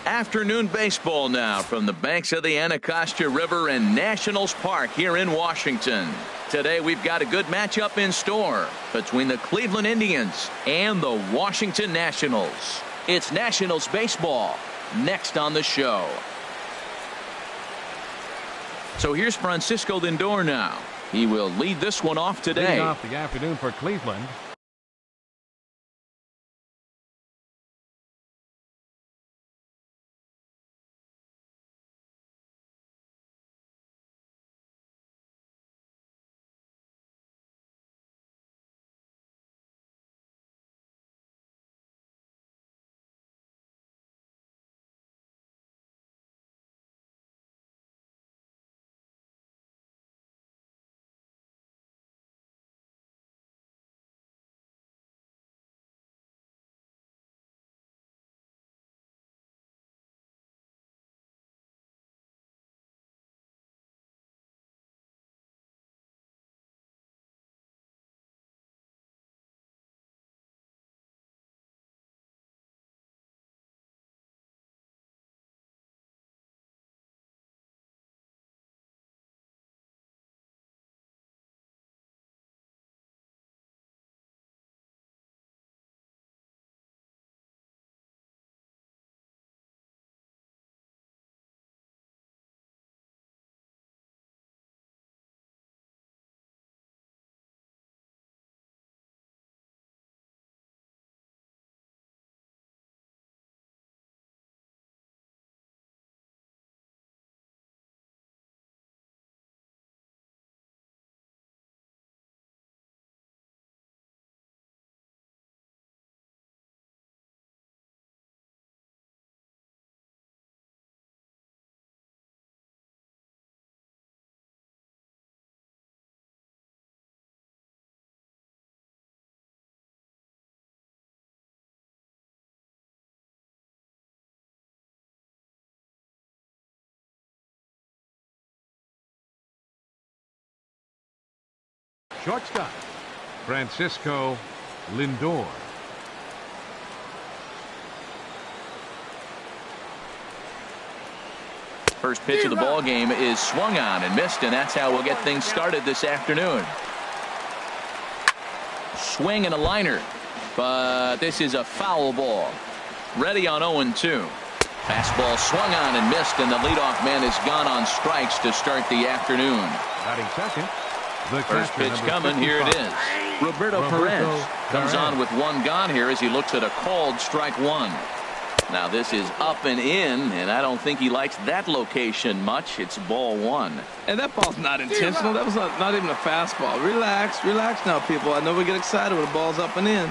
Afternoon baseball now from the banks of the Anacostia River and Nationals Park here in Washington. Today we've got a good matchup in store between the Cleveland Indians and the Washington Nationals. It's Nationals baseball next on the show. So here's Francisco Lindor now. He will lead this one off today. Leading off the afternoon for Cleveland. Shortstop, Francisco Lindor. First pitch of the ball game is swung on and missed, and that's how we'll get things started this afternoon. Swing and a liner, but this is a foul ball. Ready on 0-2. Fastball swung on and missed, and the leadoff man is gone on strikes to start the afternoon. Batting second. First pitch coming. Here it is. Roberto Perez comes on with one gone here as he looks at a called strike one. Now this is up and in, and I don't think he likes that location much. It's ball one. And that ball's not intentional. That was not even a fastball. Relax now, people. I know we get excited when the ball's up and in.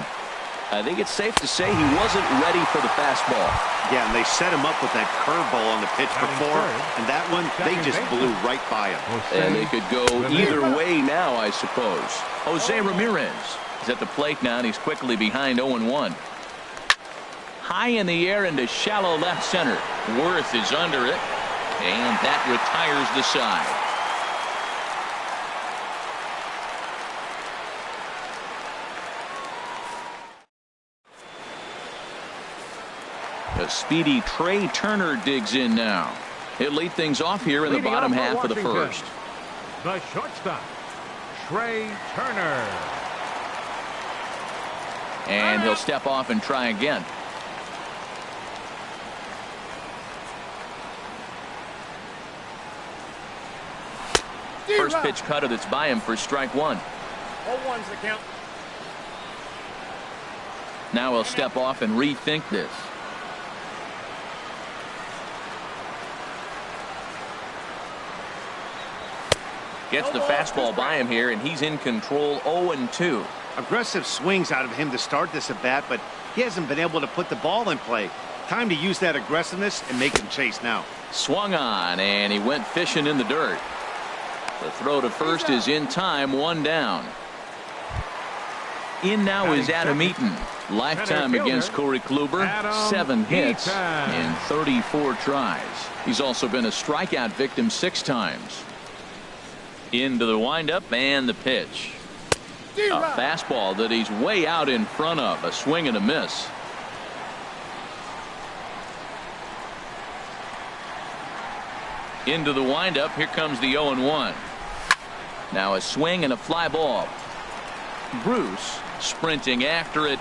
I think it's safe to say he wasn't ready for the fastball. Yeah, and they set him up with that curveball on the pitch before, and that one, they just blew right by him. And they could go either way now, I suppose. Jose Ramirez is at the plate now, and he's quickly behind 0-1. High in the air into shallow left center. Worth is under it, and that retires the side. A speedy Trey Turner digs in now. He'll lead things off here in the bottom half of the first. The shortstop, Trey Turner. And he'll step off and try again. First pitch cutter that's by him for strike one. 0-1's the count. Now he'll step off and rethink this. Gets the fastball by him here, and he's in control. 0-2. Aggressive swings out of him to start this at bat, but he hasn't been able to put the ball in play. Time to use that aggressiveness and make him chase now. Swung on, and he went fishing in the dirt. The throw to first is in time. One down. In now is Adam Eaton. Lifetime against Corey Kluber. 7 hits in 34 tries. He's also been a strikeout victim 6 times. Into the windup and the pitch. A fastball that he's way out in front of. A swing and a miss. Into the windup. Here comes the 0-1. Now a swing and a fly ball. Bruce sprinting after it.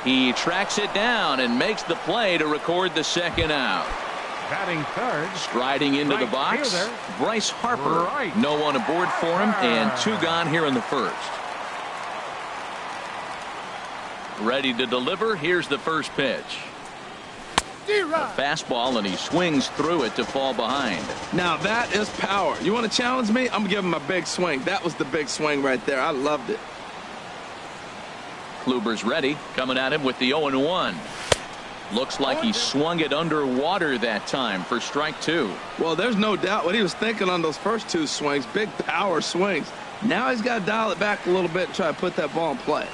He tracks it down and makes the play to record the second out. Batting third. Striding into the Right box, fielder. Bryce Harper. Right. No one aboard for him, and 2 gone here in the first. Ready to deliver. Here's the first pitch. A fastball, and he swings through it to fall behind. Now that is power. You want to challenge me? I'm going to give him a big swing. That was the big swing right there. I loved it. Kluber's ready, coming at him with the 0-1. Looks like he swung it underwater that time for strike 2. Well, there's no doubt what he was thinking on those first 2 swings. Big power swings. Now he's got to dial it back a little bit and try to put that ball in play.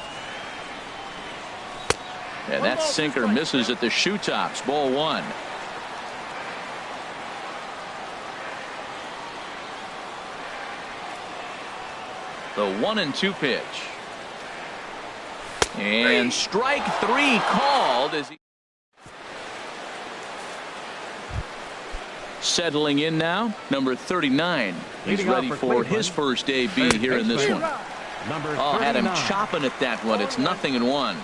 And that sinker misses at the shoe tops. Ball 1. The 1-2 pitch. And strike 3 called as he settling in now. Number 39. He's Leading ready off for for Cleveland. his first AB here in this one. Number Oh, had him 39. chopping at that one. It's 0-1.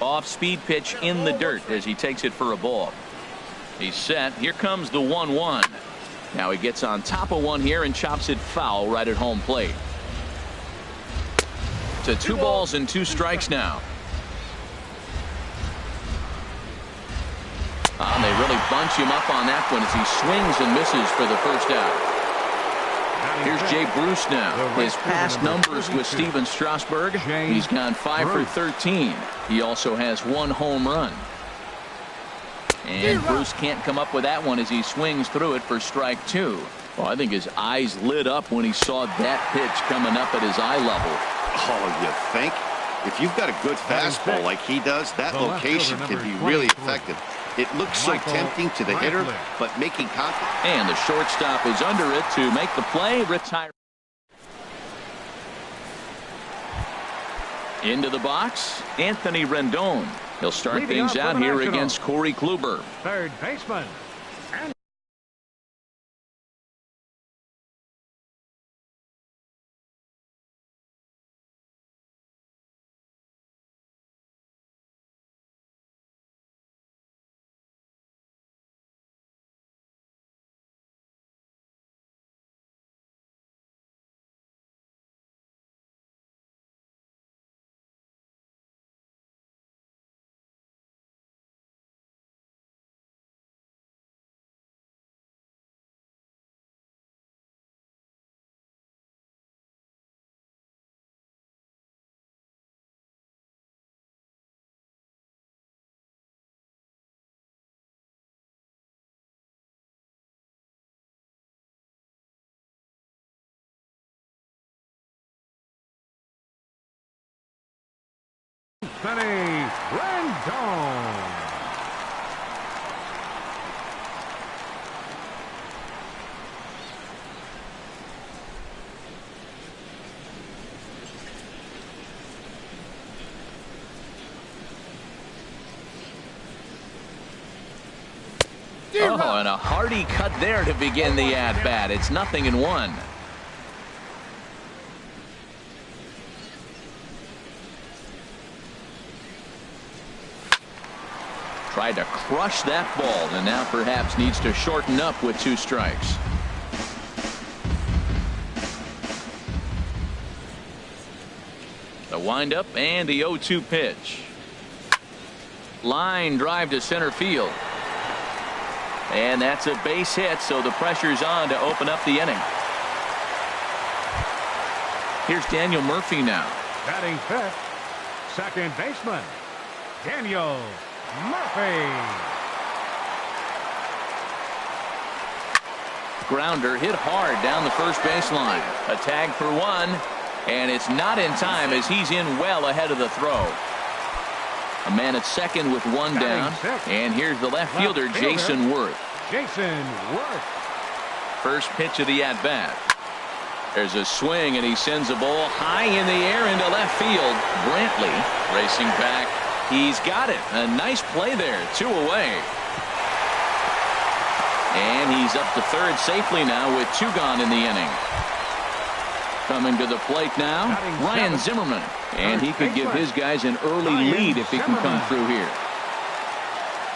Off-speed pitch in the dirt as he takes it for a ball. He's set. Here comes the 1-1. Now he gets on top of one here and chops it foul right at home plate. To 2 balls and 2 strikes now. They really bunch him up on that one as he swings and misses for the first out. Here's Jay Bruce now. His past numbers with Steven Strasburg. He's gone 5 for 13. He also has 1 home run. And Bruce can't come up with that one as he swings through it for strike 2. Well, I think his eyes lit up when he saw that pitch coming up at his eye level. Oh, you think? If you've got a good fastball like he does, that The left location fielder, can be number really 23. effective. It looks so Michael tempting to the hitter, Franklin. but making contact. And the shortstop is under it to make the play. Retire. Into the box, Anthony Rendon. He'll start Leading things off for out the here Nationals. against Corey Kluber. Third baseman. And Anthony Rendon. Oh, and a hearty cut there to begin the at-bat. It's 0-1. Tried to crush that ball, and now perhaps needs to shorten up with 2 strikes. The windup and the 0-2 pitch. Line drive to center field. And that's a base hit, so the pressure's on to open up the inning. Here's Daniel Murphy now. Batting fifth, second baseman, Daniel Murphy. Grounder hit hard down the first baseline. A tag for 1, and it's not in time as he's in well ahead of the throw. A man at second with 1 down. And here's the left fielder, Jason Worth. Jason Worth. First pitch of the at-bat. There's a swing, and he sends a ball high in the air into left field. Brantley racing back. He's got it. A nice play there. 2 away. And he's up to third safely now with 2 gone in the inning. Coming to the plate now, Ryan Zimmerman. And he could give his guys an early lead if he can come through here.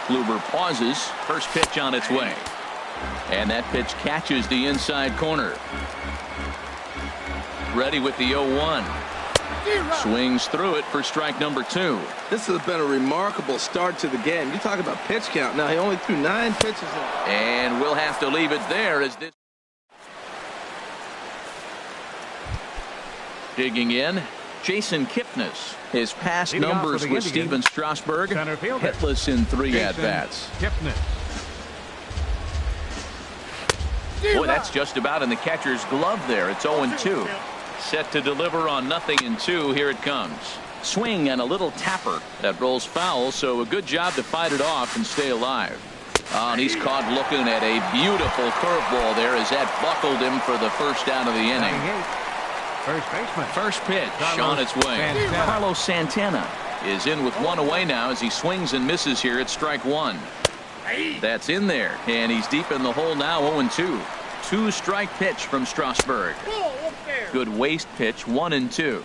Kluber pauses. First pitch on its way. And that pitch catches the inside corner. Ready with the 0-1. Swings through it for strike number 2. This has been a remarkable start to the game. You talk about pitch count. Now he only threw 9 pitches. And we'll have to leave it there as this. Digging in, Jason Kipnis. His past numbers with Steven Strasburg, hitless in 3 at-bats. Boy, that's just about in the catcher's glove there. It's 0-2. Set to deliver on 0-2. Here it comes. Swing and a little tapper. That rolls foul, so a good job to fight it off and stay alive. And he's caught looking at a beautiful curveball there as that buckled him for the first out of the inning. First baseman. First pitch on its way. Carlos Santana is in with 1 away now as he swings and misses here at strike 1. That's in there, and he's deep in the hole now. 0-2. 2-strike pitch from Strasburg. Good waste pitch. 1-2.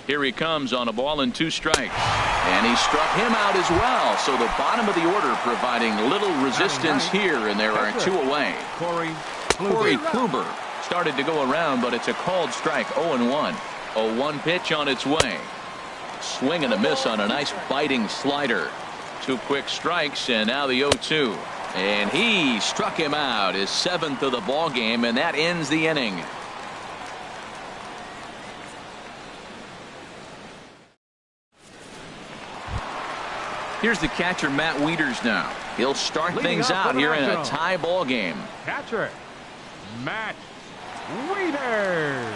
Here he comes on a ball and 2 strikes, and he struck him out as well. So the bottom of the order providing little resistance here, and there are 2 away. Corey Kluber started to go around, but it's a called strike. 0-1. 0-1 pitch on its way. Swing and a miss on a nice biting slider. 2 quick strikes, and now the 0-2. And he struck him out, his 7th of the ball game, and that ends the inning. Here's the catcher, Matt Wieters now. He'll start things out here in a tie ball game. Catcher, Matt Wieters.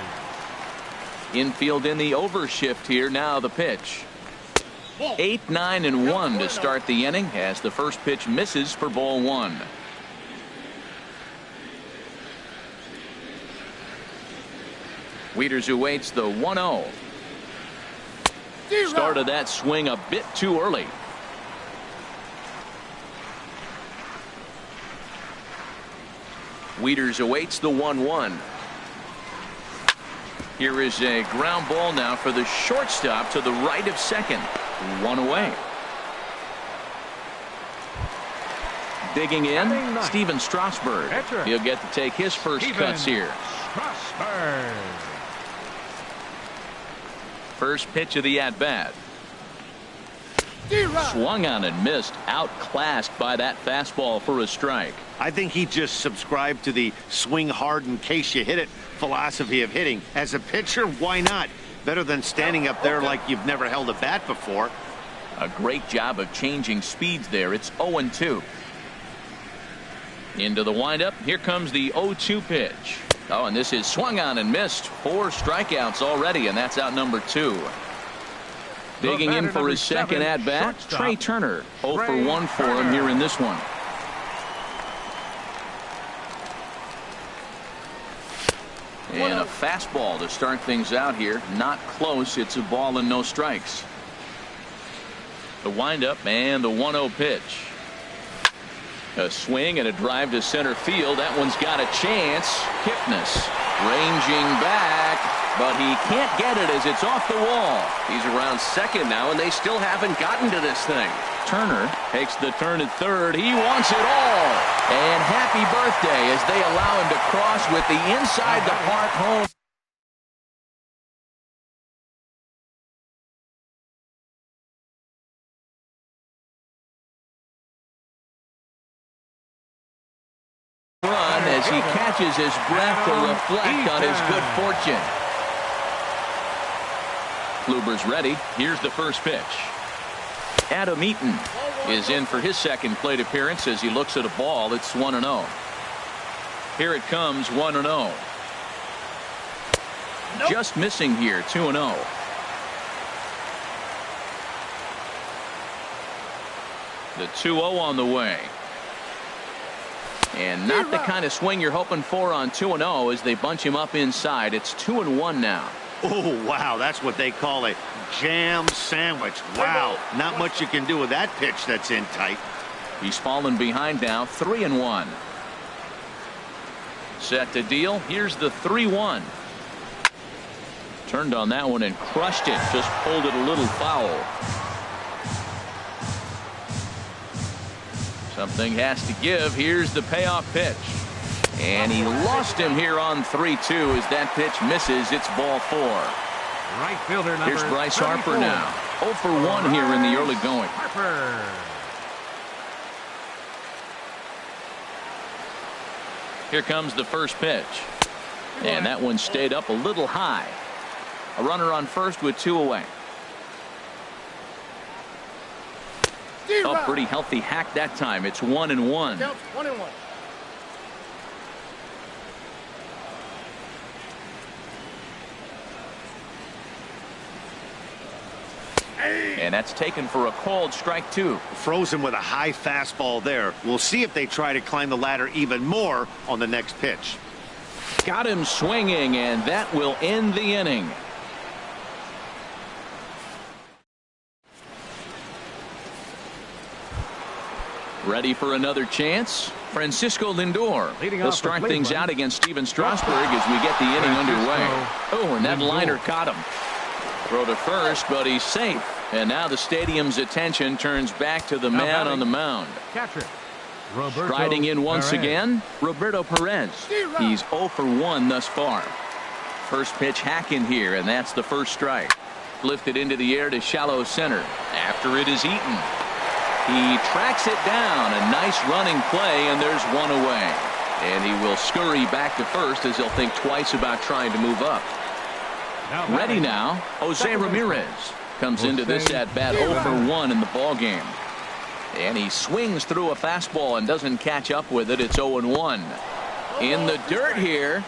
Infield in the overshift here. Now the pitch. 8, 9, and 1 to start the inning as the first pitch misses for ball 1. Wieters awaits the 1-0. Started that swing a bit too early. Wieters awaits the 1-1. Here is a ground ball now for the shortstop to the right of second. 1 away. Digging in, Steven Strasburg. He'll get to take his first cuts here. First pitch of the at-bat. Swung on and missed, outclassed by that fastball for a strike. I think he just subscribed to the swing hard in case you hit it philosophy of hitting. As a pitcher, why not? Better than standing up there like you've never held a bat before. A great job of changing speeds there. It's 0-2. Into the windup. Here comes the 0-2 pitch. Oh, and this is swung on and missed. 4 strikeouts already, and that's out number 2. Digging in for his second at-bat, Trey Turner. 0 for 1 for him here in this one. And a fastball to start things out here. Not close. It's a ball and no strikes. The windup and the 1-0 pitch. A swing and a drive to center field. That one's got a chance. Kipnis ranging back, but he can't get it as it's off the wall. He's around second now, and they still haven't gotten to this thing. Turner takes the turn at third. He wants it all. And happy birthday as they allow him to cross with the inside the park home. Run as he catches his breath to reflect on his good fortune. Kluber's ready. Here's the first pitch. Adam Eaton is in for his second plate appearance as he looks at a ball. It's 1-0. Here it comes, 1-0. Nope. Just missing here, 2-0. The 2-0 on the way. And not the kind of swing you're hoping for on 2-0 as they bunch him up inside. It's 2-1 now. Oh, wow, that's what they call a jam sandwich. Wow, not much you can do with that pitch that's in tight. He's fallen behind now, 3-1. Set to deal. Here's the 3-1. Turned on that one and crushed it. Just pulled it a little foul. Something has to give. Here's the payoff pitch. And he lost him here on 3-2 as that pitch misses. It's ball 4. Right fielder number Here's Bryce 34. Harper now. 0 for 1 here in the early going. Harper. Here comes the first pitch. And that one stayed up a little high. A runner on first with 2 away. A pretty healthy hack that time. It's 1-1. Counts 1-1. And that's taken for a called strike 2. Frozen with a high fastball there. We'll see if they try to climb the ladder even more on the next pitch. Got him swinging, and that will end the inning. Ready for another chance? Francisco Lindor. Leading He'll off for start things Cleveland. out against Steven Strasburg as we get the inning underway. Oh, and that Lindor. liner caught him. Throw to first, but he's safe. And now the stadium's attention turns back to the man on the mound. Catcher. Roberto Striding in once Perez. again, Roberto Perez. He's 0 for 1 thus far. First pitch hacking here, and that's the first strike. Lifted into the air to shallow center after it is eaten. He tracks it down. A nice running play, and there's one away. And he will scurry back to first as he'll think twice about trying to move up. Ready now, Jose Ramirez comes into this at bat 0 for 1 in the ball game. And he swings through a fastball and doesn't catch up with it. It's 0-1. In the dirt here.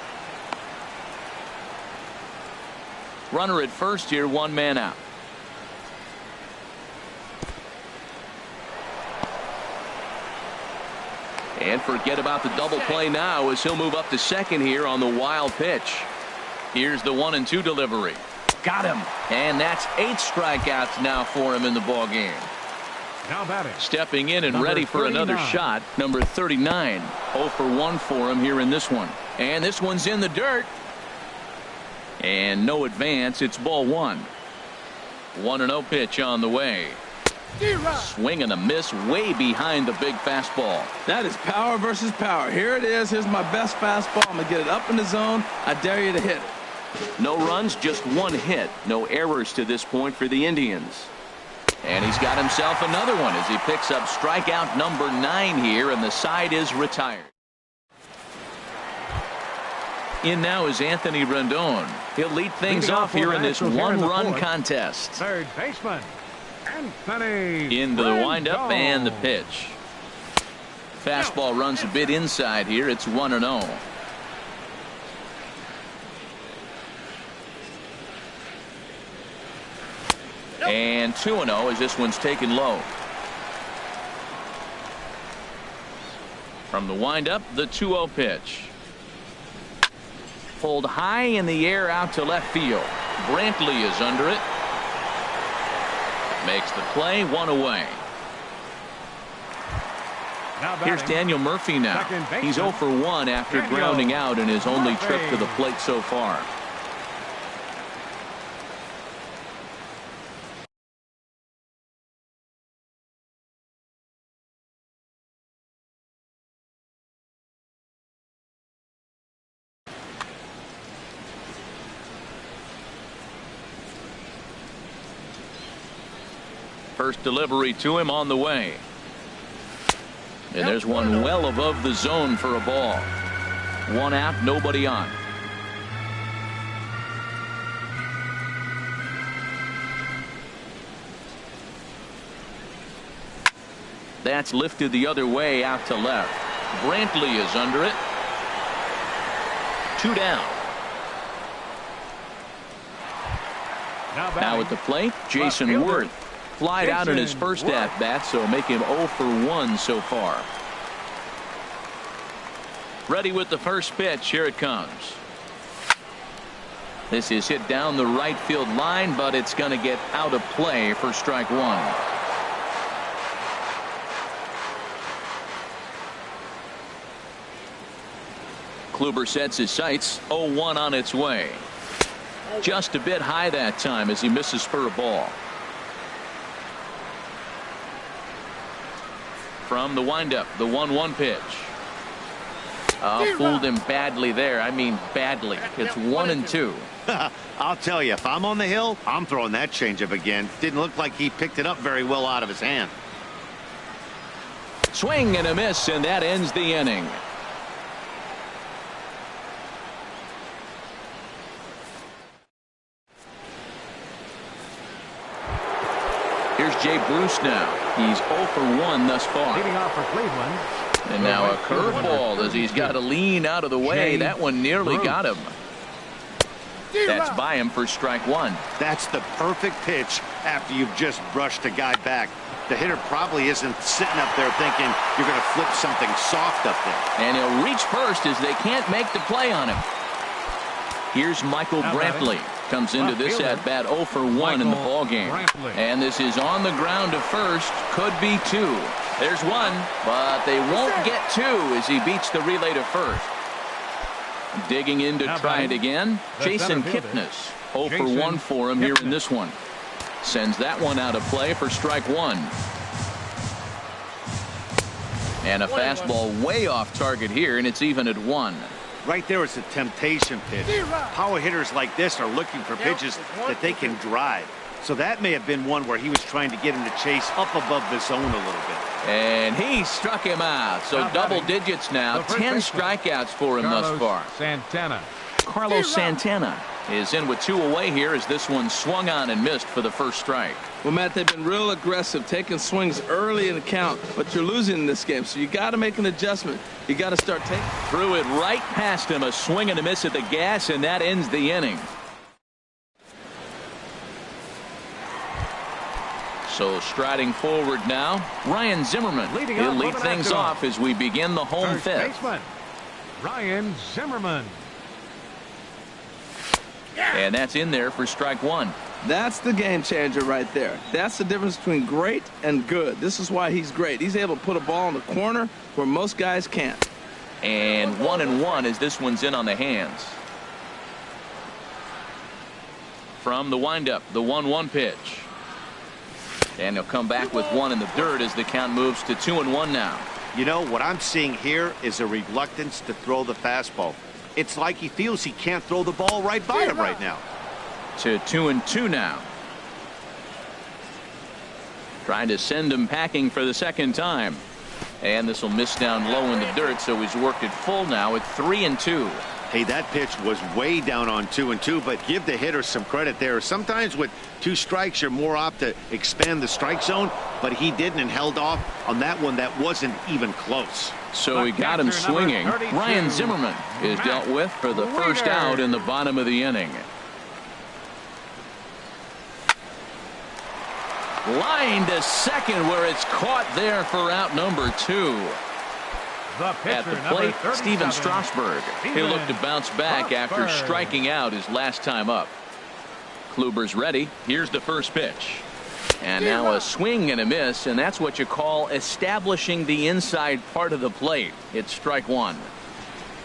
Runner at first here, 1 man out. And forget about the double play now as he'll move up to second here on the wild pitch. Here's the 1-2 delivery. Got him. And that's 8 strikeouts now for him in the ball game. Now batting. Stepping in and Number ready for another 39. shot. Number 39. 0 for 1 for him here in this one. And this one's in the dirt. And no advance. It's ball 1. 1-0 pitch on the way. Swing and a miss way behind the big fastball. That is power versus power. Here it is. Here's my best fastball. I'm going to get it up in the zone. I dare you to hit it. No runs, just 1 hit. No errors to this point for the Indians. And he's got himself another one as he picks up strikeout number 9 here, and the side is retired. In now is Anthony Rendon. He'll lead things Leading off off for here the in this Nationals here in the 1-run fourth. contest. Third baseman Anthony Into the windup Rendon. and the pitch. Fastball runs a bit inside here. It's 1-0. And 2-0 as this one's taken low. From the windup, the 2-0 pitch. Pulled high in the air out to left field. Brantley is under it. Makes the play, 1 away. Now batting. Here's Daniel Murphy now. Second baseman. He's 0 for 1 after Daniel grounding out in his only trip to the Murphy. plate so far. First delivery to him on the way. And there's one well above the zone for a ball. 1 out, nobody on. That's lifted the other way out to left. Brantley is under it. 2 down. Now at the plate, Jason fielder. Worth. Flied out in his Jason first Worth. at-bat, so make him 0 for 1 so far. Ready with the first pitch. Here it comes. This is hit down the right field line, but it's going to get out of play for strike 1. Kluber sets his sights. 0-1 on its way. Just a bit high that time as he misses for a ball. From the windup, the 1-1 pitch. Fooled him badly there. I mean badly. It's 1-2. I'll tell you, if I'm on the hill, I'm throwing that changeup again. Didn't look like he picked it up very well out of his hand. Swing and a miss, and that ends the inning. Here's Jay Bruce now. He's 0 for 1 thus far. Leading off for Cleveland. And now a curveball as he's got to lean out of the way. That one nearly got him. That's by him for strike one. That's the perfect pitch after you've just brushed a guy back. The hitter probably isn't sitting up there thinking you're going to flip something soft up there. And he'll reach first as they can't make the play on him. Here's Michael Brantley. Comes into this at bat 0 for 1 in the ball game. And this is on the ground to first. Could be 2. There's 1, but they won't get 2 as he beats the relay to first. Digging in to try it again. Jason Kipnis. 0 for 1 for him here in this one. Sends that one out of play for strike 1. And a fastball way off target here, and it's even at 1. Right there is a temptation pitch. Power hitters like this are looking for pitches that they can drive. So that may have been one where he was trying to get him to chase up above the zone a little bit. And he struck him out. So double digits now. 10 strikeouts for him thus far. Carlos Santana is in with 2 away here as this one swung on and missed for the first strike. Well, Matt, they've been real aggressive, taking swings early in the count, but you're losing in this game, so you got to make an adjustment. You got to start taking. Threw it right past him, a swing and a miss at the gas, and that ends the inning. So striding forward now, Ryan Zimmerman. He'll lead things off as we begin the home fifth. Ryan Zimmerman. And that's in there for strike 1. That's the game changer right there. That's the difference between great and good. This is why he's great. He's able to put a ball in the corner where most guys can't. And 1-1 as this one's in on the hands. From the windup, the 1-1 pitch. And he'll come back with 1 in the dirt as the count moves to 2-1 now. You know, what I'm seeing here is a reluctance to throw the fastball. It's like he feels he can't throw the ball right by him right now. To 2-2 now. Trying to send him packing for the second time. And this will miss down low in the dirt, so he's worked it full now at 3-2. Hey, that pitch was way down on 2-2, but give the hitter some credit there. Sometimes with 2 strikes, you're more apt to expand the strike zone, but he didn't and held off on that one that wasn't even close. So he got him swinging. Ryan Zimmerman is dealt with for the first out in the bottom of the inning. Line to second where it's caught there for out number 2. At the plate, Steven Strasburg. He'll look to bounce back after striking out his last time up. Kluber's ready. Here's the first pitch. And now a swing and a miss, and that's what you call establishing the inside part of the plate. It's strike 1.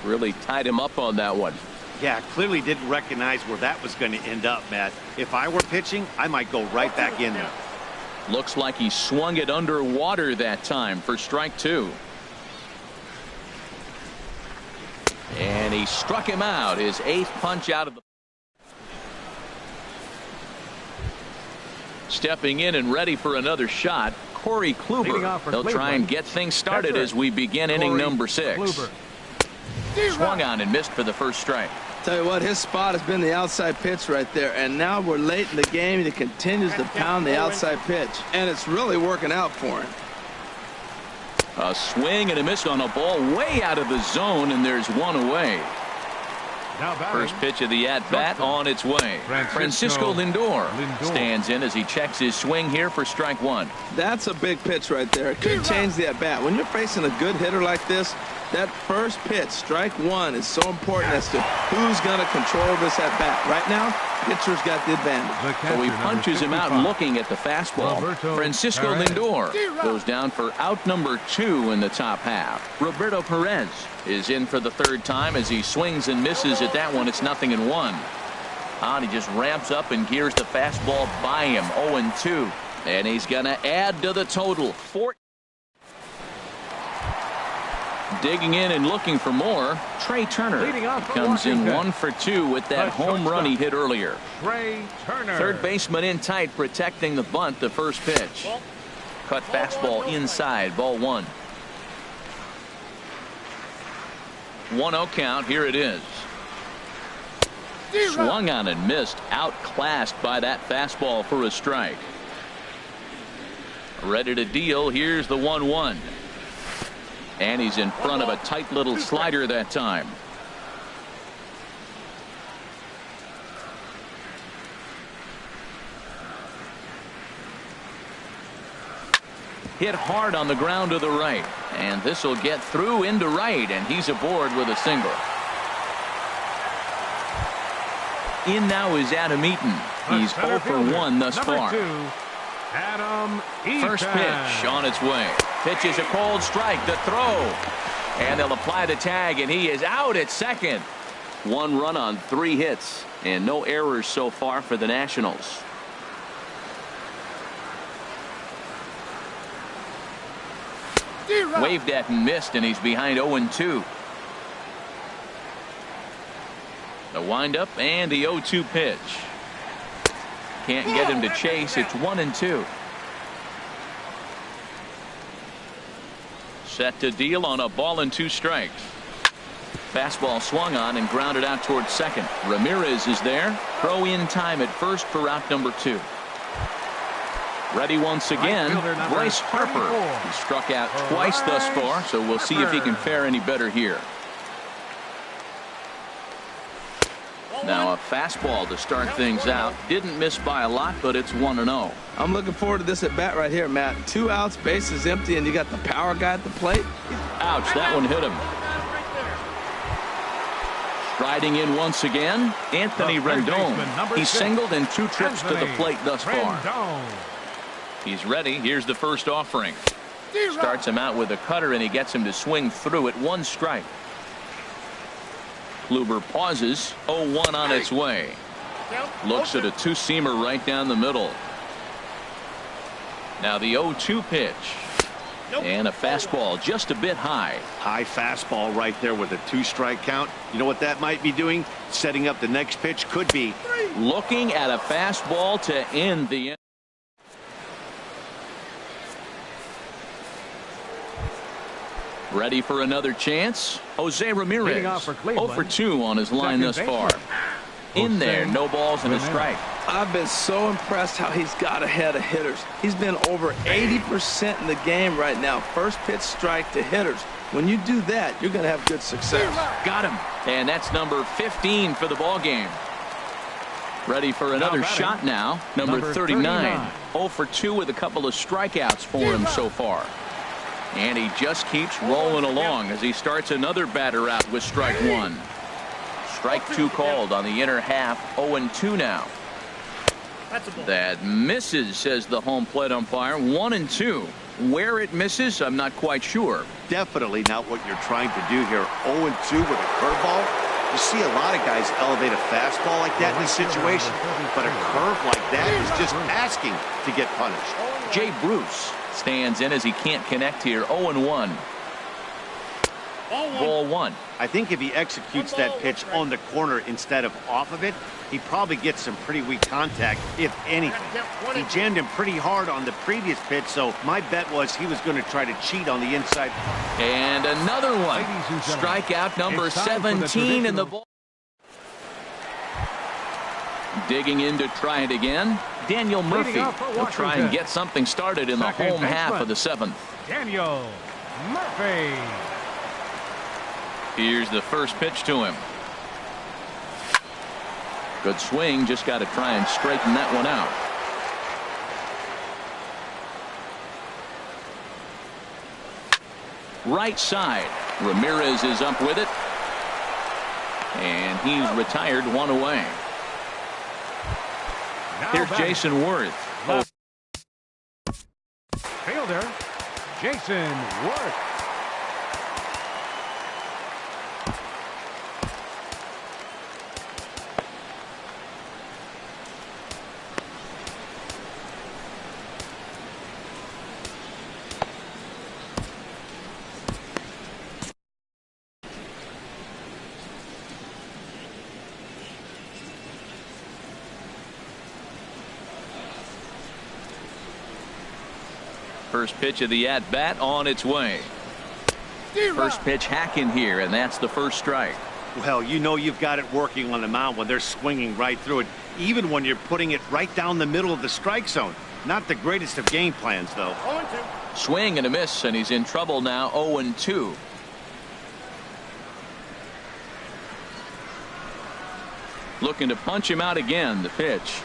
Really tied him up on that one. Yeah, clearly didn't recognize where that was going to end up, Matt. If I were pitching, I might go right back in there. Looks like he swung it underwater that time for strike 2. And he struck him out, his 8th punch out of the. Stepping in and ready for another shot, Corey Kluber. They'll try and get things started as we begin inning number 6. Swung on and missed for the first strike. Tell you what, his spot has been the outside pitch right there, and now we're late in the game, and he continues to pound the outside pitch, and it's really working out for him. A swing and a miss on a ball way out of the zone, and there's 1 away. First pitch of the at-bat on its way. Francisco Lindor stands in as he checks his swing here for strike 1. That's a big pitch right there. It could change the at-bat. When you're facing a good hitter like this, that first pitch, strike 1, is so important as to who's going to control this at-bat. Right now, Pitcher's got the advantage. So he punches him out looking at the fastball. Francisco Lindor goes down for out number 2 in the top half. Roberto Perez is in for the 3rd time as he swings and misses at that one. It's 0-1. And he just ramps up and gears the fastball by him. 0-2. And he's going to add to the total. Digging in and looking for more, Trey Turner comes in 1 for 2 with that home run he hit earlier. Trey Turner. Third baseman in tight, protecting the bunt. The first pitch. Cut fastball inside. Ball 1. 1-0 count. Here it is. Swung on and missed. Outclassed by that fastball for a strike. Ready to deal. Here's the 1-1. And he's in front of a tight little slider that time. Hit hard on the ground to the right. And this will get through into right. And he's aboard with a single. In now is Adam Eaton. He's 0 for 1 thus far. Adam Eaton. First pitch on its way. Pitch is a cold strike. The throw. And they'll apply the tag, and he is out at second. 1 run on 3 hits, and no errors so far for the Nationals. Waved at and missed, and he's behind 0-2. The windup and the 0-2 pitch. Can't get him to chase. It's 1-2. Set to deal on a ball and 2 strikes. Fastball swung on and grounded out towards second. Ramirez is there. Throw in time at first for out number 2. Ready once again, Bryce Harper. He struck out twice thus far, so we'll see if he can fare any better here. Now a fastball to start things out. Didn't miss by a lot, but it's 1-0. I'm looking forward to this at bat right here, Matt. 2 outs, bases empty, and you got the power guy at the plate. Ouch, that one hit him. Striding in once again, Anthony Rendon. He's singled in 2 trips to the plate thus far. He's ready. Here's the first offering. Starts him out with a cutter, and he gets him to swing through at 1 strike. Kluber pauses. 0-1 on its way. Looks at a 2-seamer right down the middle. Now the 0-2 pitch. And a fastball just a bit high. High fastball right there with a 2-strike count. You know what that might be doing? Setting up the next pitch. Could be. Looking at a fastball to end the end. Ready for another chance. Jose Ramirez 0 for 2 on his line thus far. In there, no balls and a strike. I've been so impressed how he's got ahead of hitters. He's been over 80% in the game right now. First pitch strike to hitters. When you do that, you're going to have good success. Got him. And that's number 15 for the ball game. Ready for another shot now. Number 39. 0 for 2 with a couple of strikeouts for him so far. And he just keeps rolling along as he starts another batter out with strike 1. Strike 2 called on the inner half. 0-2 now. That misses, says the home plate umpire. 1-2. Where it misses, I'm not quite sure. Definitely not what you're trying to do here. 0-2 with a curveball. You see a lot of guys elevate a fastball like that in this situation, but a curve like that is just asking to get punished. Jay Bruce stands in as he can't connect here. 0-1. Ball 1. I think if he executes that pitch on the corner instead of off of it, he probably gets some pretty weak contact, if anything. He jammed him pretty hard on the previous pitch, so my bet was he was going to try to cheat on the inside. And another one. Strikeout number 17 in the ball. Digging in to try it again. Daniel Murphy will try and get something started in the home half of the 7th. Daniel Murphy. Here's the first pitch to him. Good swing. Just got to try and straighten that one out. Right side. Ramirez is up with it. And he's retired 1 away. Here's Jason Worth. Oh. Fielder, Jason Worth. First pitch of the at-bat on its way. First pitch hacking here, and that's the first strike. Well, you know you've got it working on the mound when they're swinging right through it, even when you're putting it right down the middle of the strike zone. Not the greatest of game plans, though. 0-2. Swing and a miss, and he's in trouble now. 0-2. Looking to punch him out again. The pitch.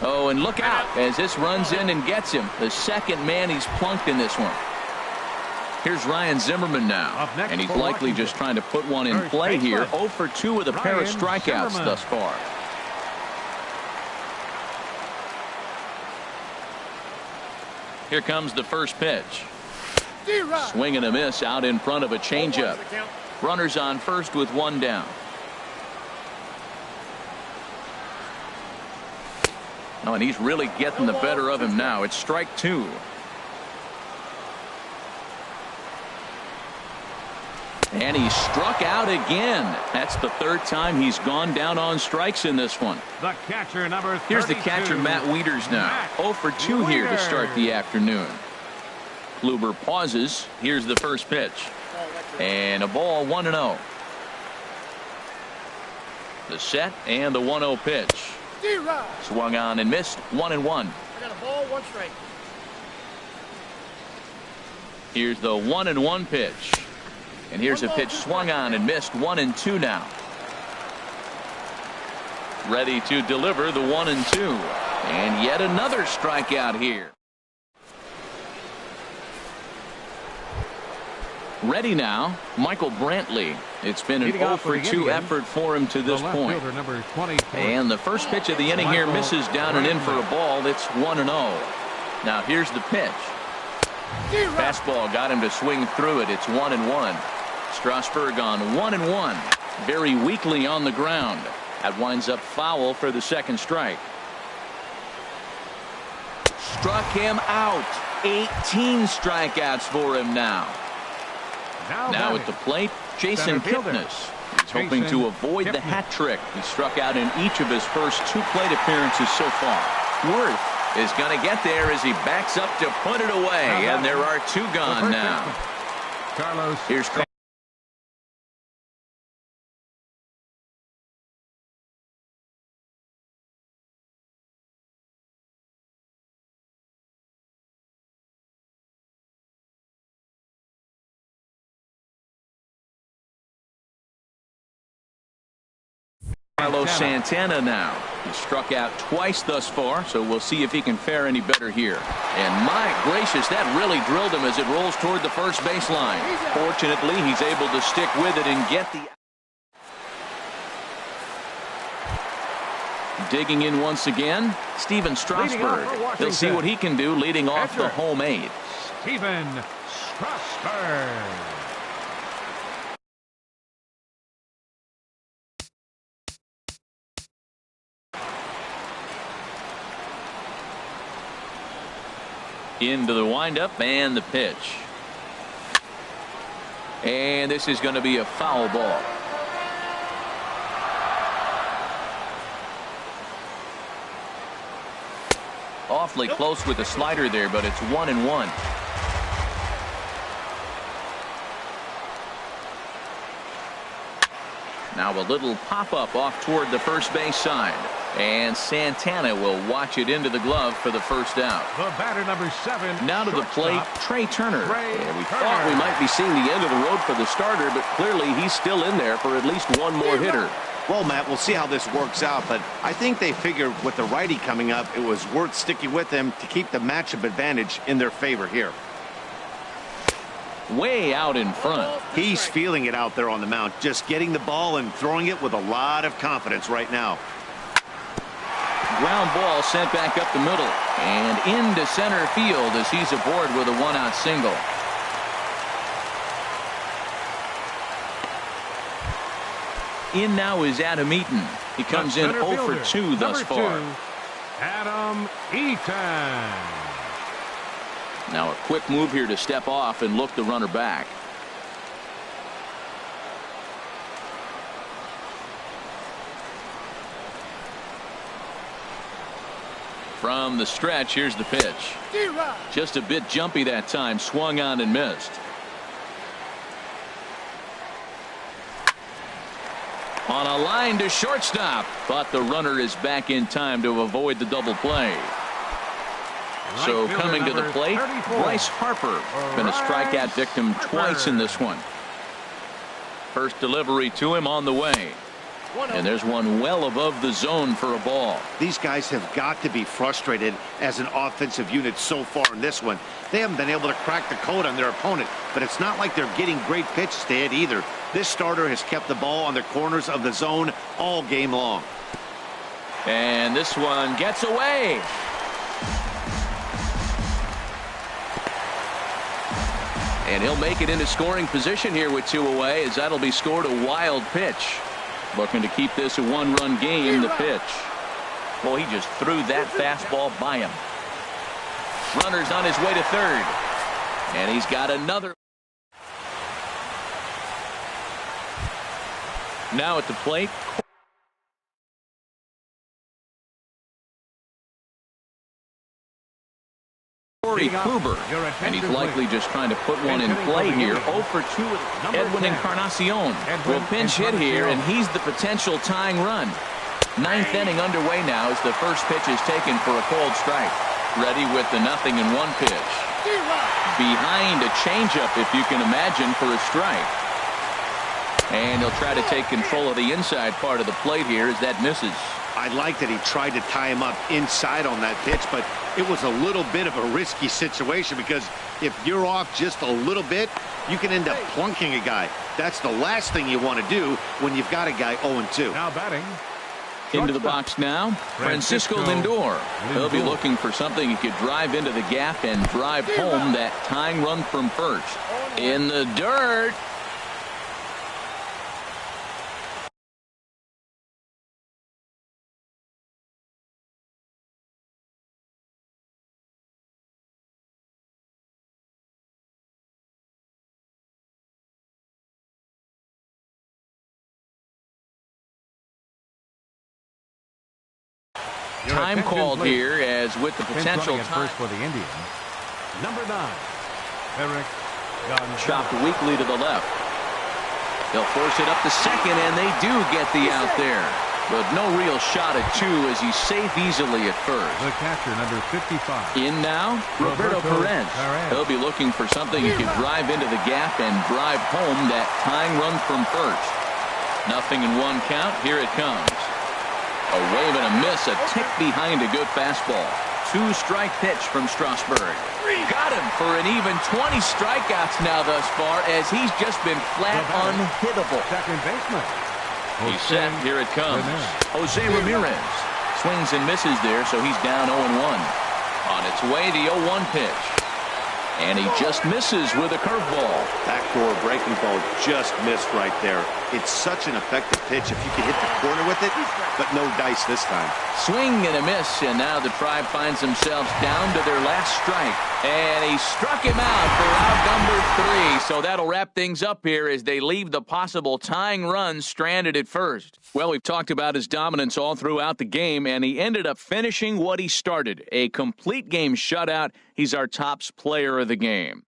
Oh, and look out as this runs in and gets him. The second man he's plunked in this one. Here's Ryan Zimmerman now, and he's likely just trying to put one in play here. 0 for 2 with a pair of strikeouts thus far. Here comes the first pitch. Swing and a miss out in front of a changeup. Runners on first with one down. Oh, and he's really getting the better of him now. It's strike 2. And he struck out again. That's the third time he's gone down on strikes in this one. The catcher, number 32. Here's the catcher, Matt Wieters now. 0 for 2 here to start the afternoon. Kluber pauses. Here's the first pitch. And a ball, 1-0. The set and the 1-0 pitch. Swung on and missed. 1-1. I got a ball, 1 strike. Here's the 1-1 pitch. And here's a pitch swung on and missed. 1-2 now. Ready to deliver the 1-2. And yet another strikeout here. Ready now, Michael Brantley. It's been an 0 for 2 effort for him to this point. And the first pitch of the inning here misses down and in for a ball. It's 1-0. Now here's the pitch. Fastball got him to swing through it. It's 1-1. Strasburg on 1-1. Very weakly on the ground. That winds up foul for the second strike. Struck him out. 18 strikeouts for him now. Now at the plate, Jason Kipnis. He's hoping to avoid the hat trick. He struck out in each of his first 2 plate appearances so far. Worth is going to get there as he backs up to put it away, and there are 2 gone now. Here's Carlos Santana now. He struck out twice thus far, so we'll see if he can fare any better here. And my gracious, that really drilled him as it rolls toward the first baseline. Fortunately, he's able to stick with it and get the... Digging in once again, Steven Strasburg. He'll see what he can do leading off the home 8. Steven Strasburg. Into the windup and the pitch. And this is going to be a foul ball. Awfully close with the slider there, but it's 1-1. Now a little pop-up off toward the first base side. And Santana will watch it into the glove for the first out. The batter, number 7. Now to the plate, Trey Turner. And we thought we might be seeing the end of the road for the starter, but clearly he's still in there for at least one more hitter. Well, Matt, we'll see how this works out, but I think they figured with the righty coming up, it was worth sticking with him to keep the matchup advantage in their favor here. Way out in front. He's feeling it out there on the mound, just getting the ball and throwing it with a lot of confidence right now. ground ball sent back up the middle and into center field as he's aboard with a one-out single. In now is Adam Eaton. He comes in 0 for 2 thus far. Adam Eaton. Now a quick move here to step off and look the runner back. From the stretch, here's the pitch. Just a bit jumpy that time, swung on and missed. On a line to shortstop, but the runner is back in time to avoid the double play. So coming to the plate, Bryce Harper, been a strikeout victim twice in this one. First delivery to him on the way. And there's one well above the zone for a ball. These guys have got to be frustrated as an offensive unit so far in this one. They haven't been able to crack the code on their opponent, but it's not like they're getting great pitches to hit either. This starter has kept the ball on the corners of the zone all game long. And this one gets away. And he'll make it into scoring position here with 2 away, as that'll be scored a wild pitch. Looking to keep this a one-run game. The pitch. Well, he just threw that fastball by him. Runner's on his way to third. And he's got another. Now at the plate. Corey Kluber, and he's likely just trying to put one in play here. 0 for 2. Edwin Encarnacion will pinch hit here, and he's the potential tying run. 9th inning underway now as the first pitch is taken for a cold strike. Ready with the 0-1 pitch. Behind a changeup, if you can imagine, for a strike. And he'll try to take control of the inside part of the plate here as that misses. I like that he tried to tie him up inside on that pitch, but it was a little bit of a risky situation because if you're off just a little bit, you can end up plunking a guy. That's the last thing you want to do when you've got a guy 0-2. Now batting. Into the box now, Francisco Lindor. He'll be looking for something he could drive into the gap and drive home that tying run from first. In the dirt. Time called here as with the potential time. First for the Indians. Number 9, Eric Gonzalez. Chopped weakly to the left. They'll force it up to second, and they do get the out there. But no real shot at 2 as he's safe easily at first. The catcher, number 55. In now, Roberto Perez. He'll be looking for something he could drive into the gap and drive home that tying run from first. 0-1 count. Here it comes. A wave and a miss, a tick behind a good fastball. 2-strike pitch from Strasburg. Got him for an even 20 strikeouts now thus far as he's just been flat unhittable. Second baseman. He's set. Here it comes. Jose Ramirez swings and misses there, so he's down 0-1. On its way, the 0-1 pitch. And he just misses with a curveball. Backdoor breaking ball just missed right there. It's such an effective pitch if you can hit the corner with it, but no dice this time. Swing and a miss, and now the Tribe finds themselves down to their last strike. And he struck him out for out number 3. So that'll wrap things up here as they leave the possible tying run stranded at first. Well, we've talked about his dominance all throughout the game, and he ended up finishing what he started. A complete game shutout. He's our top player of the game.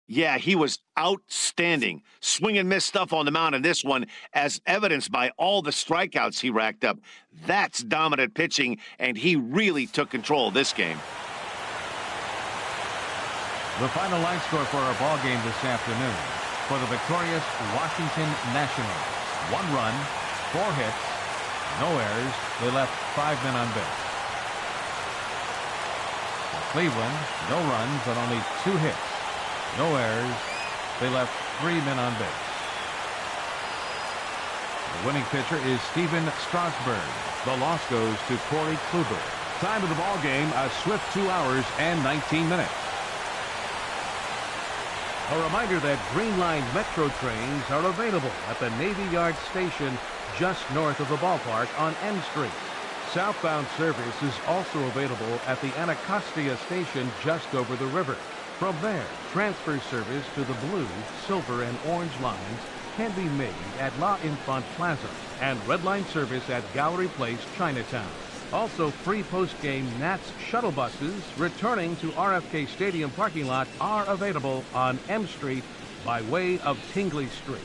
Yeah, he was outstanding. Swing and miss stuff on the mound in this one, as evidenced by all the strikeouts he racked up. That's dominant pitching, and he really took control of this game. The final line score for our ball game this afternoon. For the victorious Washington Nationals, 1 run, 4 hits, no errors. They left 5 men on base. For Cleveland, no runs, but only 2 hits. No errors. They left 3 men on base. The winning pitcher is Stephen Strasburg. The loss goes to Corey Kluber. Time of the ball game, a swift 2 hours and 19 minutes. A reminder that Green Line Metro trains are available at the Navy Yard station just north of the ballpark on M Street. Southbound service is also available at the Anacostia station just over the river. From there, transfer service to the blue, silver, and orange lines can be made at La Infant Plaza and Red Line service at Gallery Place, Chinatown. Also, free post-game Nats shuttle buses returning to RFK Stadium parking lot are available on M Street by way of Tingley Street.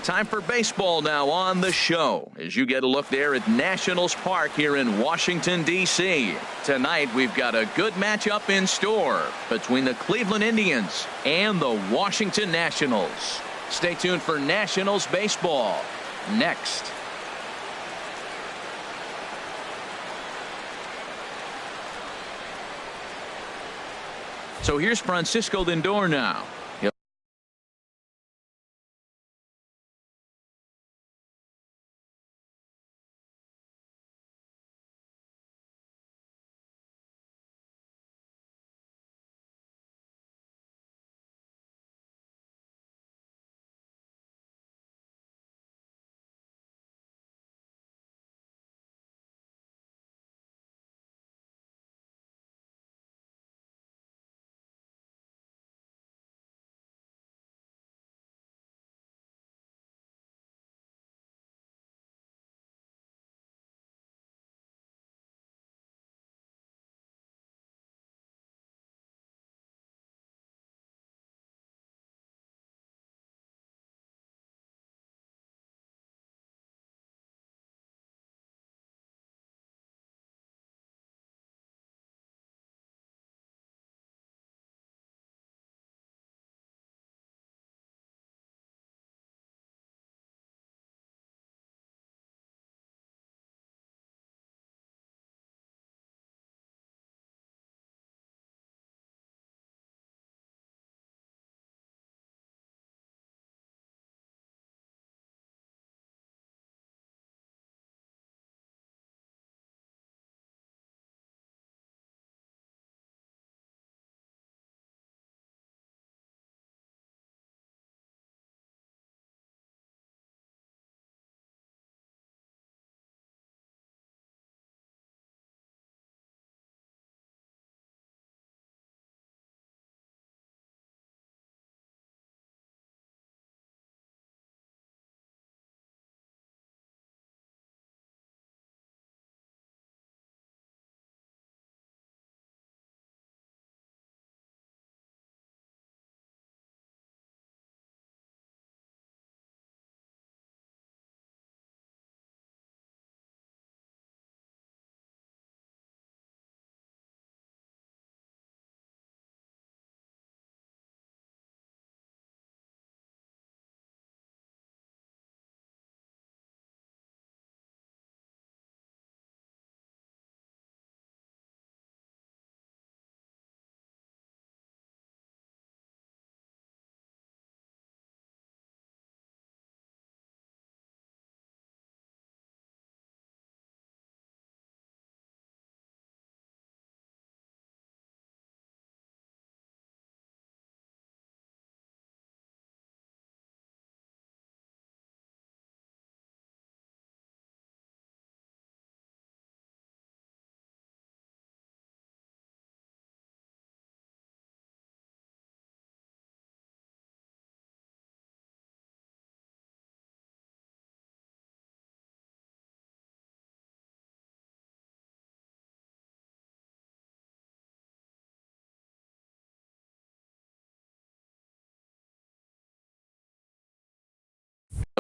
Time for baseball now on the show as you get a look there at Nationals Park here in Washington, D.C. Tonight we've got a good matchup in store between the Cleveland Indians and the Washington Nationals. Stay tuned for Nationals baseball next. So here's Francisco Lindor now.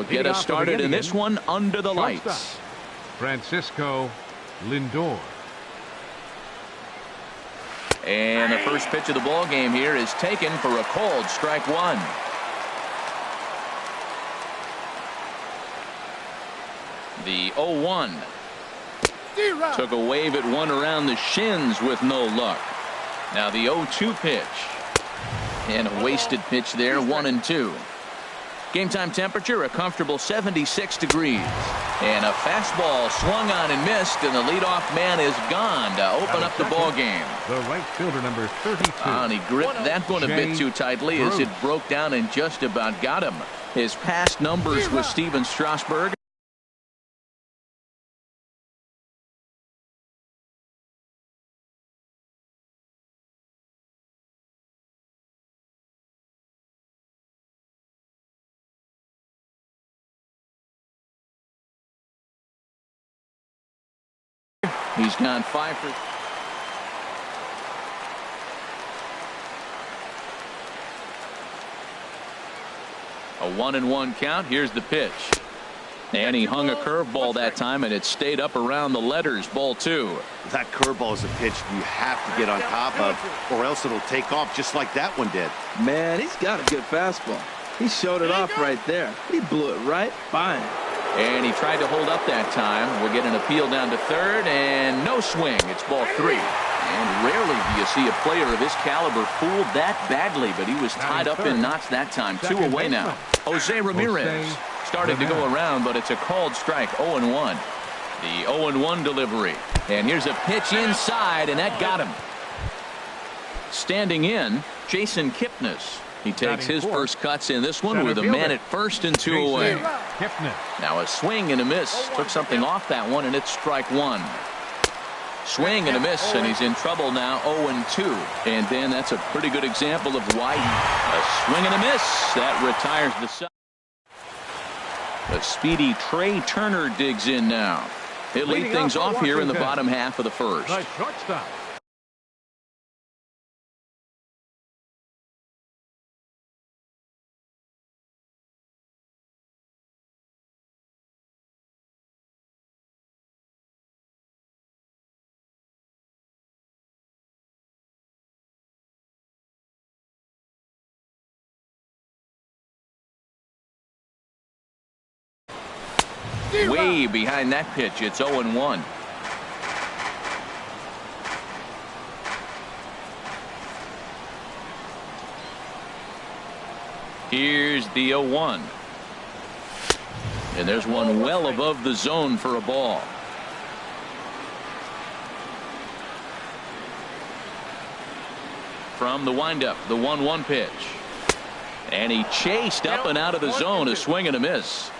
Get us started in this one under the lights. Francisco Lindor. And the first pitch of the ball game here is taken for a called strike one. The 0-1 took a wave at one around the shins with no luck. Now the 0-2 pitch and a wasted pitch there, 1-2. Game time temperature a comfortable 76 degrees. And a fastball swung on and missed, and the leadoff man is gone to open up the ball game. The right fielder, number 32. And he gripped that one a bit too tightly as it broke down and just about got him. His past numbers with Steven Strasburg. He's gone 5 for. A 1-1 count. Here's the pitch. And he hung a curveball that time, and it stayed up around the letters. Ball 2. That curveball is a pitch you have to get on top of, or else it'll take off just like that one did. Man, he's got a good fastball. He showed it off right there. He blew it right by him. And he tried to hold up that time. We'll get an appeal down to third, and no swing. It's ball 3. And rarely do you see a player of his caliber fooled that badly, but he was tied up in knots that time. 2 away now. Jose Ramirez started to go around, but it's a called strike. 0-1. The 0-1 delivery. And here's a pitch inside, and that got him. Standing in, Jason Kipnis. He takes his first cuts in this one with a man at first and 2 away. Now a swing and a miss. Took something off that one, and it's strike 1. Swing and a miss, and he's in trouble now. 0-2. And then that's a pretty good example of why a swing and a miss. That retires the side. The speedy Trey Turner digs in now. He'll lead things off here in the bottom half of the first. Shortstop. Way behind that pitch. It's 0-1. Here's the 0-1. And there's one well above the zone for a ball. From the windup, the 1-1 pitch. And he chased up and out of the zone. A swing and a miss.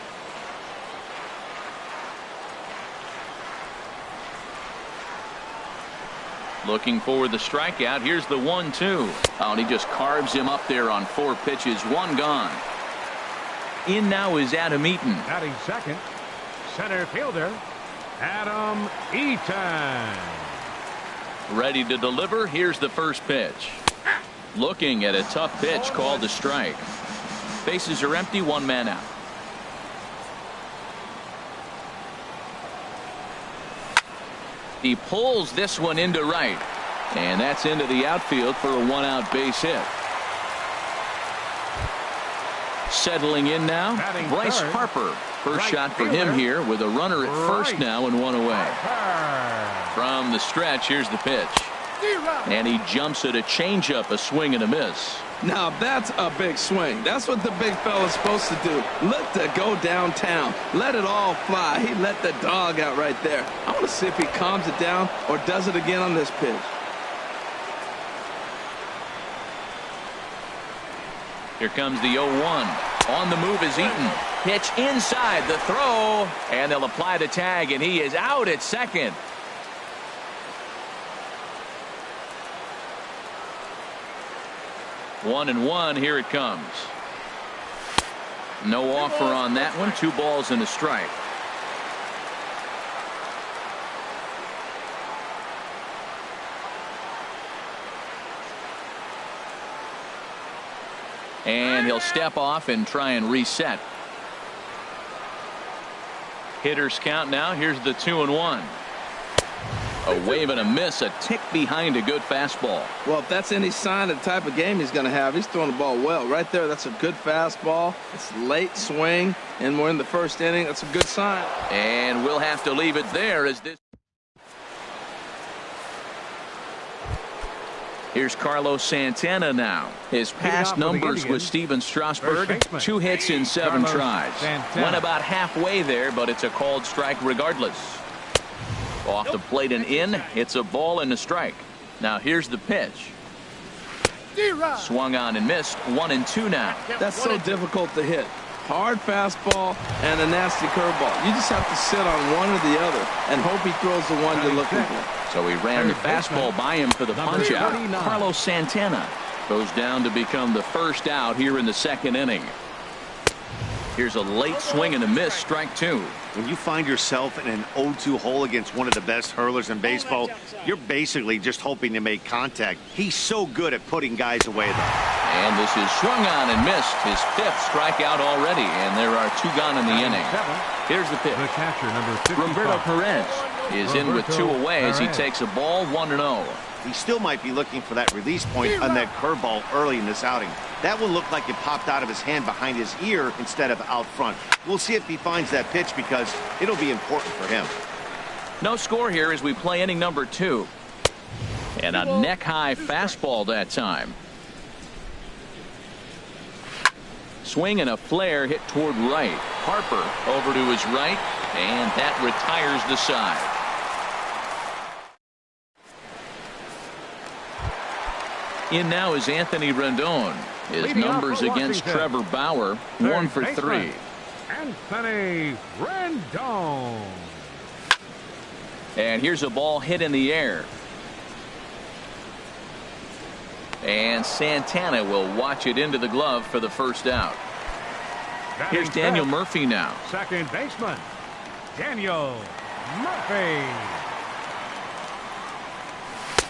Looking for the strikeout. Here's the 1-2. Oh, and he just carves him up there on 4 pitches. 1 gone. In now is Adam Eaton. Batting second, center fielder, Adam Eaton. Ready to deliver. Here's the first pitch. Looking at a tough pitch called a strike. Bases are empty. 1 man out. He pulls this one into right, and that's into the outfield for a 1-out base hit. Settling in now, Bryce Harper. First shot for him here with a runner at first now and 1 away. From the stretch, here's the pitch. And he jumps at a changeup, a swing and a miss. Now that's a big swing. That's what the big fella's supposed to do. Look to go downtown. Let it all fly. He let the dog out right there. I want to see if he calms it down or does it again on this pitch. Here comes the 0-1. On the move is Eaton. Pitch inside the throw. And they'll apply the tag, and he is out at second. One and 1. Here it comes. No offer on that one. 2 balls and a strike. And he'll step off and try and reset. Hitters count now. Here's the 2-1. A wave and a miss, a tick behind a good fastball. Well, if that's any sign of the type of game he's going to have, he's throwing the ball well. Right there, that's a good fastball. It's late swing, and we're in the first inning. That's a good sign. And we'll have to leave it there as this. Here's Carlos Santana now. His past numbers with Steven Strasburg, 2 hits in 7 tries. Went about halfway there, but it's a called strike regardless. Off the plate and in. It's a ball and a strike. Now here's the pitch. Swung on and missed. 1-2 now. That's so difficult to hit. Hard fastball and a nasty curveball. You just have to sit on one or the other and hope he throws the one you're looking for. So he ran the fastball by him for the punch out. Carlos Santana goes down to become the first out here in the 2nd inning. Here's a late swing and a miss, strike two. When you find yourself in an 0-2 hole against one of the best hurlers in baseball, you're basically just hoping to make contact. He's so good at putting guys away, though. And this is swung on and missed. His 5th strikeout already, and there are 2 gone in the inning. Here's the pitch. The catcher, number 55. Roberto Perez is in with 2 away as he takes a ball 1-0. He still might be looking for that release point on that curveball early in this outing. That one looked like it popped out of his hand behind his ear instead of out front. We'll see if he finds that pitch because it'll be important for him. No score here as we play inning number 2. And a neck-high fastball that time. Swing and a flare hit toward right. Harper over to his right, and that retires the side. In now is Anthony Rendon. His numbers against Trevor Bauer, 1 for 3. Anthony Rendon. And here's a ball hit in the air. And Santana will watch it into the glove for the first out. Here's Daniel Murphy now. Second baseman, Daniel Murphy.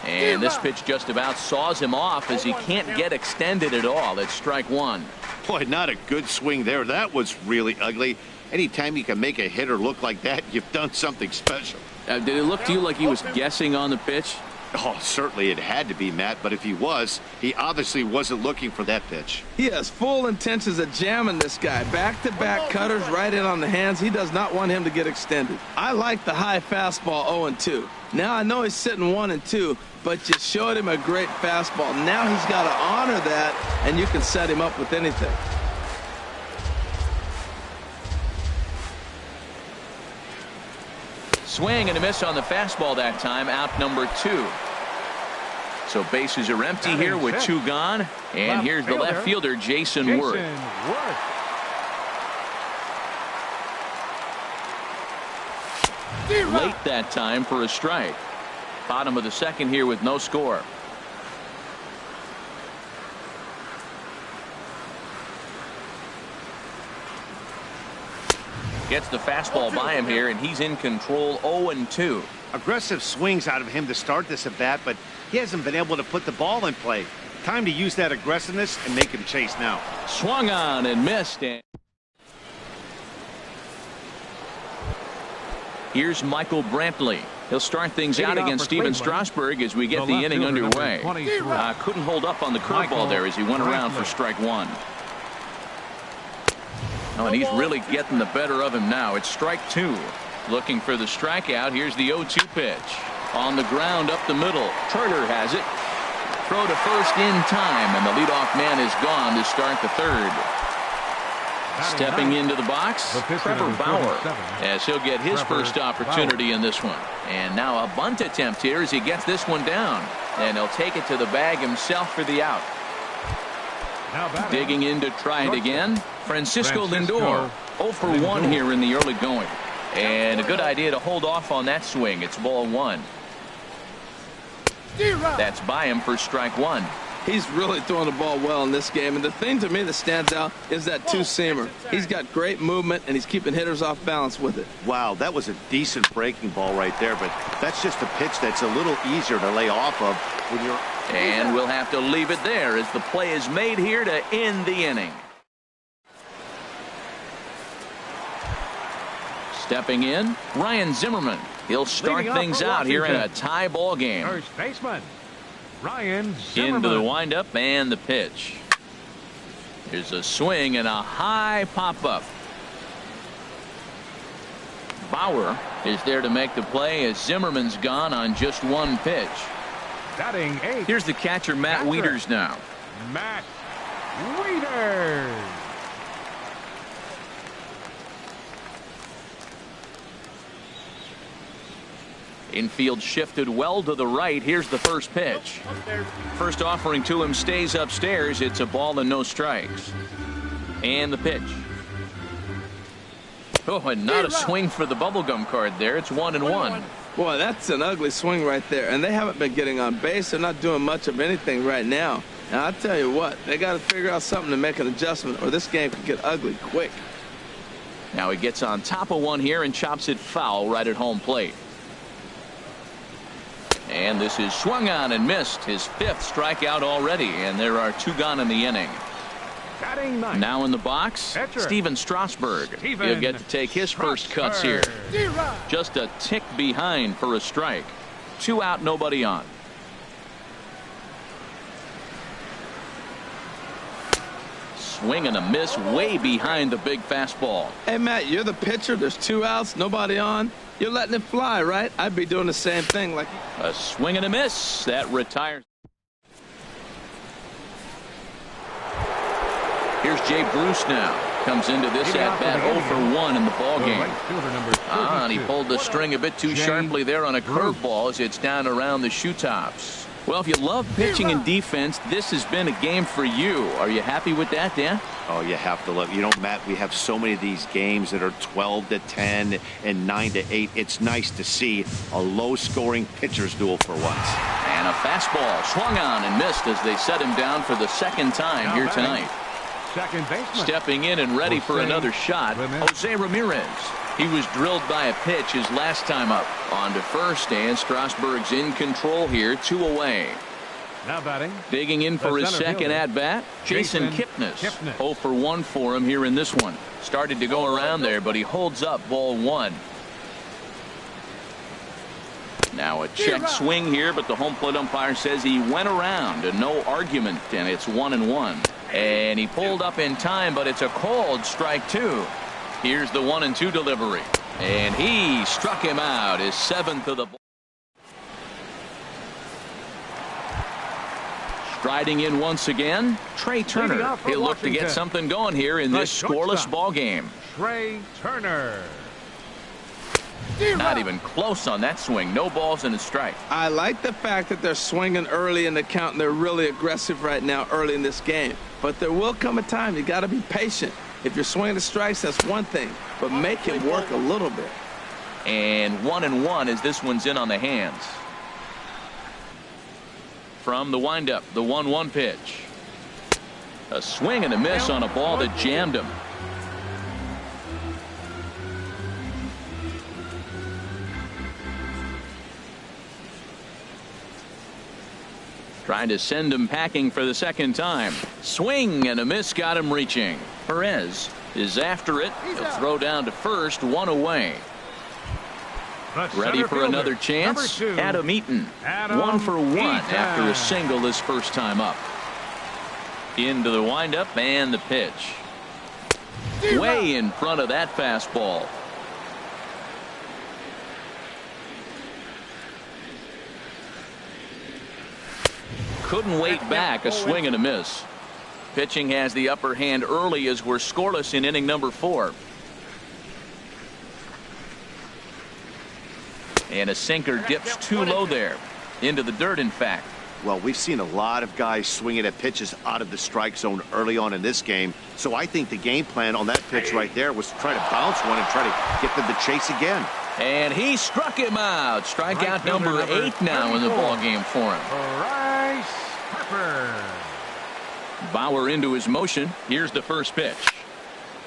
And this pitch just about saws him off as he can't get extended at all. It's strike one. Boy, not a good swing there. That was really ugly. Anytime you can make a hitter look like that, you've done something special. Did it look to you like he was guessing on the pitch? Oh, certainly it had to be, Matt, but if he was, he obviously wasn't looking for that pitch. He has full intentions of jamming this guy. Back-to-back cutters right in on the hands. He does not want him to get extended. I like the high fastball 0-2. Now I know he's sitting 1-2, but you showed him a great fastball. Now he's got to honor that, and you can set him up with anything. Swing and a miss on the fastball that time, out number 2. So bases are empty here with 2 gone. And here's the left fielder, Jason Worth. Late that time for a strike. Bottom of the second here with no score. Gets the fastball by him here, and he's in control, 0-2. Aggressive swings out of him to start this at bat, but he hasn't been able to put the ball in play. Time to use that aggressiveness and make him chase now. Swung on and missed. And here's Michael Brantley. He'll start things out against Steven Strasburg as we get the inning underway. Couldn't hold up on the curveball there as he went around for strike one. Oh, and he's really getting the better of him now. It's strike 2. Looking for the strikeout. Here's the 0-2 pitch. On the ground up the middle. Turner has it. Throw to first in time, and the leadoff man is gone to start the third. Stepping into the box, Trevor Bauer, as he'll get his first opportunity in this one. And now a bunt attempt here as he gets this one down. And he'll take it to the bag himself for the out. Digging in to try it again, Francisco Lindor. 0 for 1 here in the early going. And a good idea to hold off on that swing. It's ball 1. That's by him for strike 1. He's really throwing the ball well in this game. And the thing to me that stands out is that two-seamer. He's got great movement, and he's keeping hitters off balance with it. Wow, that was a decent breaking ball right there, but that's just a pitch that's a little easier to lay off of when you're... And we'll have to leave it there as the play is made here to end the inning. Stepping in, Ryan Zimmerman. He'll start things out here in a tie ball game. First baseman, Ryan Zimmerman. Into the windup and the pitch. Here's a swing and a high pop-up. Bauer is there to make the play as Zimmerman's gone on just 1 pitch. Batting 8. Here's the catcher, Matt Wieters now. Matt Wieters. Infield shifted well to the right. Here's the first pitch. First offering to him stays upstairs. It's a ball and no strikes. And the pitch. Oh, and not a swing for the bubblegum card there. It's 1-1. Boy, that's an ugly swing right there. And they haven't been getting on base. They're not doing much of anything right now. Now, I'll tell you what, they got to figure out something to make an adjustment, or this game could get ugly quick. Now he gets on top of one here and chops it foul right at home plate. And this is swung on and missed. His 5th strikeout already, and there are 2 gone in the inning. Now in the box, Steven Strasburg. He'll get to take his first cuts here. Just a tick behind for a strike. 2 out, nobody on. Swing and a miss way behind the big fastball. Hey, Matt, you're the pitcher. There's 2 outs, nobody on. You're letting it fly, right? I'd be doing the same thing. Like a swing and a miss. That retires. Here's Jay Bruce now. Comes into this at-bat 0 for 1 in the ballgame. And he pulled the string a bit too sharply there on a curveball as it's down around the shoe tops. Well, if you love pitching and defense, this has been a game for you. Are you happy with that, Dan? Oh, you have to love. You know, Matt, we have so many of these games that are 12-10 and 9-8. It's nice to see a low-scoring pitcher's duel for once. And a fastball swung on and missed as they set him down for the 2nd time here tonight. Second baseman. Stepping in and ready for another shot, Jose Ramirez. He was drilled by a pitch his last time up. On to first, and Strasburg's in control here, 2 away. Now batting. Digging in for his second at-bat, Jason Kipnis. 0 for 1 for him here in this one. Started to go around there, but he holds up ball 1. Now a check swing here, but the home plate umpire says he went around and no argument, and it's 1-1. And he pulled up in time, but it's a called strike 2. Here's the 1-2 delivery, and he struck him out, his 7th of the ball. Striding in once again, Trey Turner. He'll look to get something going here in this scoreless ball game. Trey Turner. Not even close on that swing. No balls and a strike. I like the fact that they're swinging early in the count, and they're really aggressive right now early in this game. But there will come a time you got to be patient. If you're swinging the strikes, that's one thing, but make him work a little bit. And 1-1 as this one's in on the hands. From the windup, the 1-1 pitch. A swing and a miss on a ball that jammed him. Trying to send him packing for the 2nd time. Swing and a miss got him reaching. Perez is after it. He'll throw down to first, 1 away. Ready for another chance. Adam Eaton. 1 for 1 after a single his first time up. Into the windup and the pitch. Way in front of that fastball. Couldn't wait back. A swing and a miss. Pitching has the upper hand early as we're scoreless in inning number 4. And a sinker dips too low there. Into the dirt, in fact. Well, we've seen a lot of guys swinging at pitches out of the strike zone early on in this game. So I think the game plan on that pitch right there was to try to bounce one and try to get them to chase again. And he struck him out. Strikeout number 8 now in the ball game for him. Bryce Harper. Bauer into his motion. Here's the first pitch.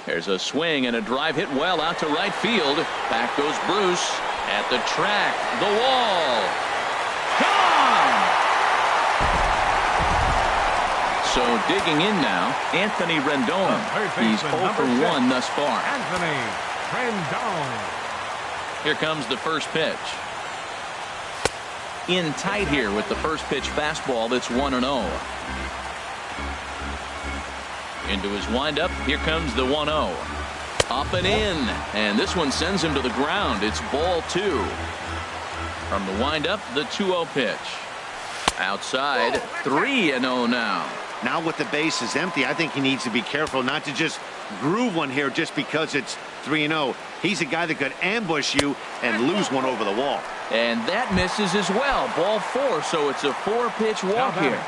There's a swing and a drive hit well out to right field. Back goes Bruce at the track. The wall. Gone! So digging in now, Anthony Rendon. He's 0 for 1 thus far. Anthony Rendon. Here comes the first pitch. In tight here with the first pitch fastball that's 1-0. Into his windup. Here comes the 1-0. Up and in. And this one sends him to the ground. It's ball 2. From the windup, the 2-0 pitch. Outside, 3-0 now. Now with the base is empty, I think he needs to be careful not to just groove one here just because it's 3-0. He's a guy that could ambush you and lose one over the wall. And that misses as well. Ball 4, so it's a 4-pitch walk here.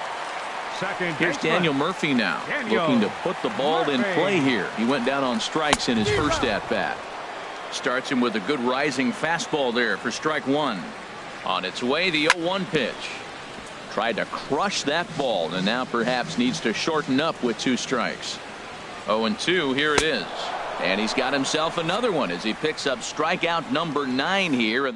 Here's Daniel Murphy now, looking to put the ball in play here. He went down on strikes in his first at-bat. Starts him with a good rising fastball there for strike 1. On its way, the 0-1 pitch. Tried to crush that ball, and now perhaps needs to shorten up with 2 strikes. 0-2, here it is. And he's got himself another one as he picks up strikeout number 9 here.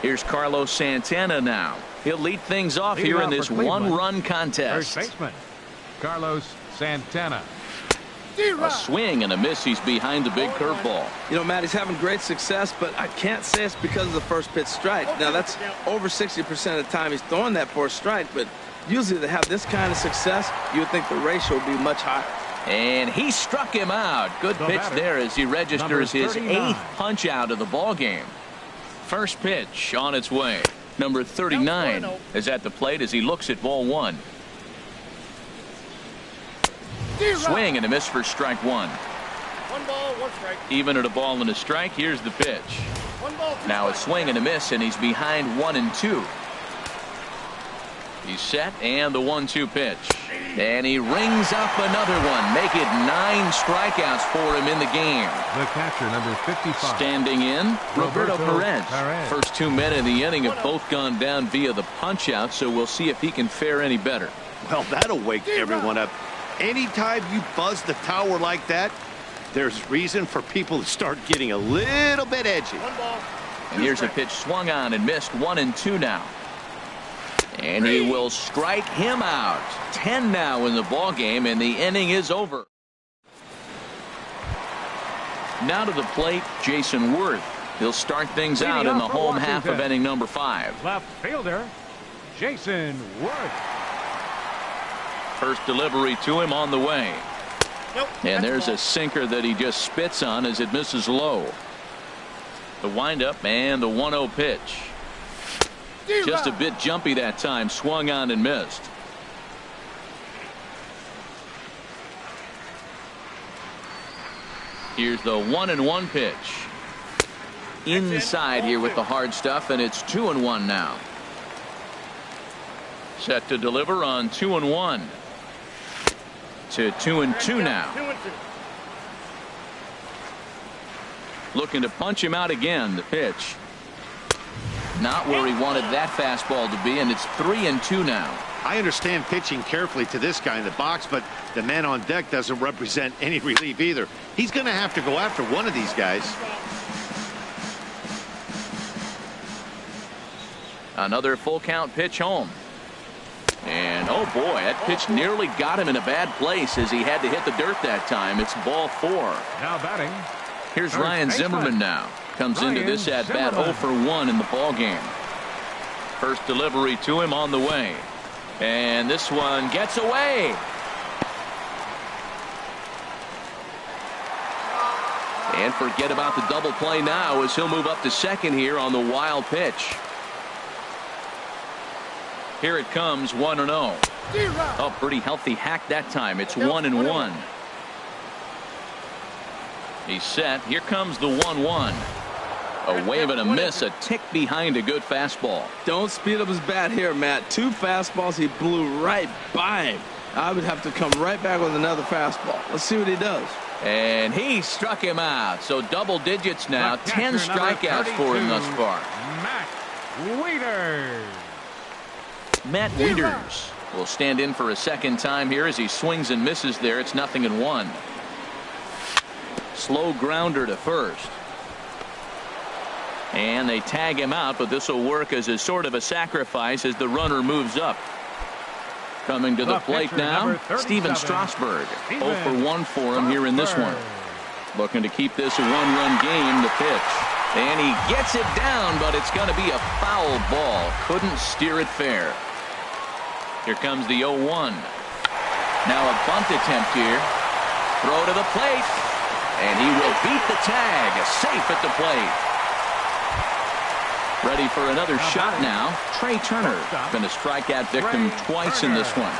Here's Carlos Santana now. He'll lead things off here in this one-run contest. First baseman, Carlos Santana. A swing and a miss. He's behind the big curveball. You know, Matt, he's having great success, but I can't say it's because of the first pitch strike. Now, that's over 60% of the time he's throwing that for a strike, but usually to have this kind of success, you would think the ratio would be much higher. And he struck him out. Good pitch there as he registers his 8th punch out of the ball game. First pitch on its way. Number 39 is at the plate as he looks at ball 1. Swing and a miss for strike 1. 1 ball, 1 strike. Even at a ball and a strike. Here's the pitch. 1 ball, 2 now a swing and a miss, and he's behind 1-2. He's set, and the 1-2 pitch. And he rings up another one. Make it 9 strikeouts for him in the game. The catcher, number 55. Standing in, Roberto Perez. First 2 men in the inning have both gone down via the punch out, so we'll see if he can fare any better. Well, that'll wake everyone up. Anytime you buzz the tower like that, there's reason for people to start getting a little bit edgy. 1 ball. And here's a pitch swung on and missed. 1-2 now. And he will strike him out. 10 now in the ball game, and the inning is over. Now to the plate, Jason Worth. He'll start things out in the home half of inning number 5. Left fielder, Jason Worth. First delivery to him on the way. Nope, and there's a a sinker that he just spits on as it misses low. The windup and the 1-0 pitch. Just a bit jumpy that time. Swung on and missed. Here's the 1-1 pitch. Inside here with the hard stuff, and it's 2-1 now. Set to deliver on 2-1. To 2-2 now. 2-2. Looking to punch him out again. The pitch. Not where he wanted that fastball to be, and it's 3-2 now. I understand pitching carefully to this guy in the box, but the man on deck doesn't represent any relief either. He's going to have to go after one of these guys. Another full count pitch home. And oh boy, that pitch nearly got him in a bad place as he had to hit the dirt that time. It's ball 4. Now batting. Here's Ryan Zimmerman now. Comes into this at bat 0 for 1 in the ball game. First delivery to him on the way. And this one gets away. And forget about the double play now as he'll move up to second here on the wild pitch. Here it comes, 1-0. Oh, pretty healthy hack that time. It's 1-1. He's set. Here comes the 1-1. A wave and a miss, a tick behind a good fastball. Don't speed up his bat here, Matt. 2 fastballs he blew right by him. I would have to come right back with another fastball. Let's see what he does. And he struck him out. So double digits now. 10 strikeouts for him thus far. Matt Wieters. Matt Wieters will stand in for a second time here as he swings and misses there. It's 0-1. Slow grounder to first. And they tag him out, but this will work as a sort of a sacrifice as the runner moves up. Coming to the plate now, Steven Strasburg. 0 for 1 for him here in this one. Looking to keep this a 1-run game. The pitch. And he gets it down, but it's going to be a foul ball. Couldn't steer it fair. Here comes the 0-1. Now a bunt attempt here. Throw to the plate. And he will beat the tag. Safe at the plate. Ready for another shot now. Trey Turner been a strikeout victim twice in this one.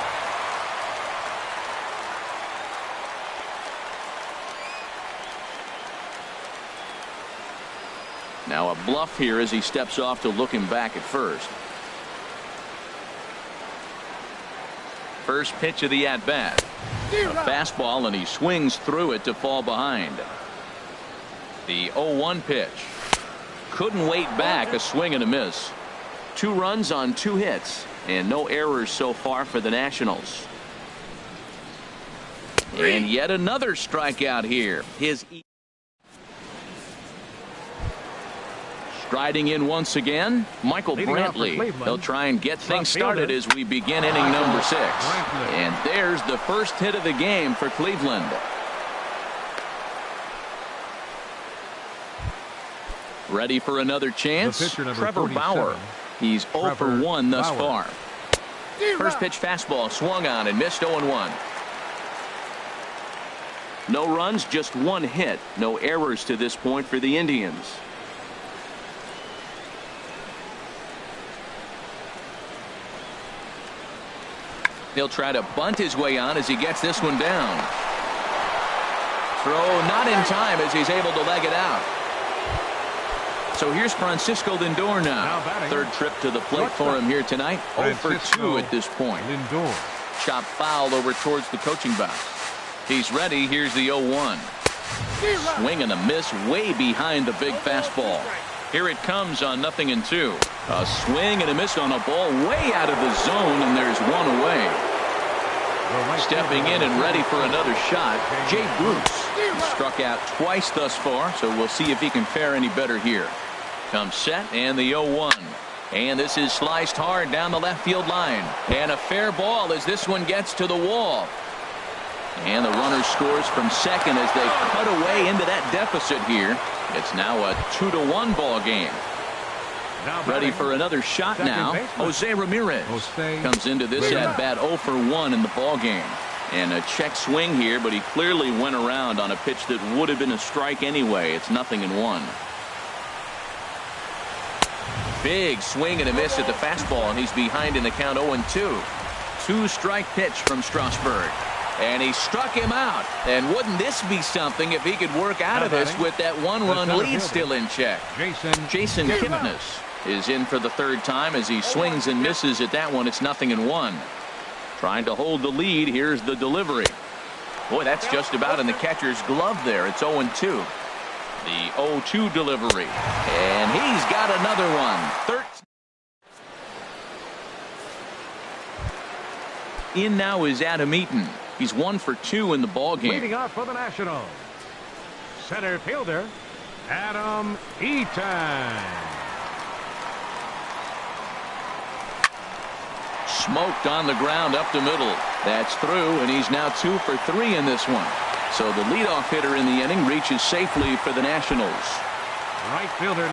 Now a bluff here as he steps off to look him back at first. First pitch of the at-bat. A fastball, and he swings through it to fall behind. The 0-1 pitch. Couldn't wait back. A swing and a miss. 2 runs on 2 hits, and no errors so far for the Nationals. And yet another strikeout here. Striding in once again, Michael Brantley. They'll try and get things started as we begin inning number 6. And there's the first hit of the game for Cleveland. Ready for another chance? Trevor Bauer. He's 0 for 1 thus far. First pitch fastball swung on and missed 0-1. No runs, just one hit. No errors to this point for the Indians. He'll try to bunt his way on as he gets this one down. Throw not in time as he's able to leg it out. So here's Francisco Lindor now. Third trip to the plate for him here tonight. 0 for 2 at this point. Chop foul over towards the coaching box. He's ready. Here's the 0-1. Swing and a miss way behind the big fastball. Here it comes on 0-2. A swing and a miss on a ball way out of the zone, and there's one away. Stepping in and ready for another shot, Jay Bruce. Struck out twice thus far, so we'll see if he can fare any better here. Comes set and the 0-1. And this is sliced hard down the left field line. And a fair ball as this one gets to the wall. And the runner scores from second as they cut away into that deficit here. It's now a 2-1 ball game. Ready for another shot now. Jose Ramirez comes into this at bat 0 for 1 in the ball game. And a check swing here, but he clearly went around on a pitch that would have been a strike anyway. It's 0-1. Big swing and a miss at the fastball, and he's behind in the count 0-2. 2-strike pitch from Strasburg. And he struck him out. And wouldn't this be something if he could work out of this with that one-run lead still in check? Jason Kipnis is in for the third time as he swings and misses at that one. It's 0-1. Trying to hold the lead. Here's the delivery. Boy, that's just about in the catcher's glove there. It's 0-2. The 0-2 delivery. And he's got another one. In now is Adam Eaton. He's 1 for 2 in the ball game. Leading off for the Nationals, center fielder Adam Eaton. Smoked on the ground up the middle. That's through, and he's now 2 for 3 in this one. So the leadoff hitter in the inning reaches safely for the Nationals. Right fielder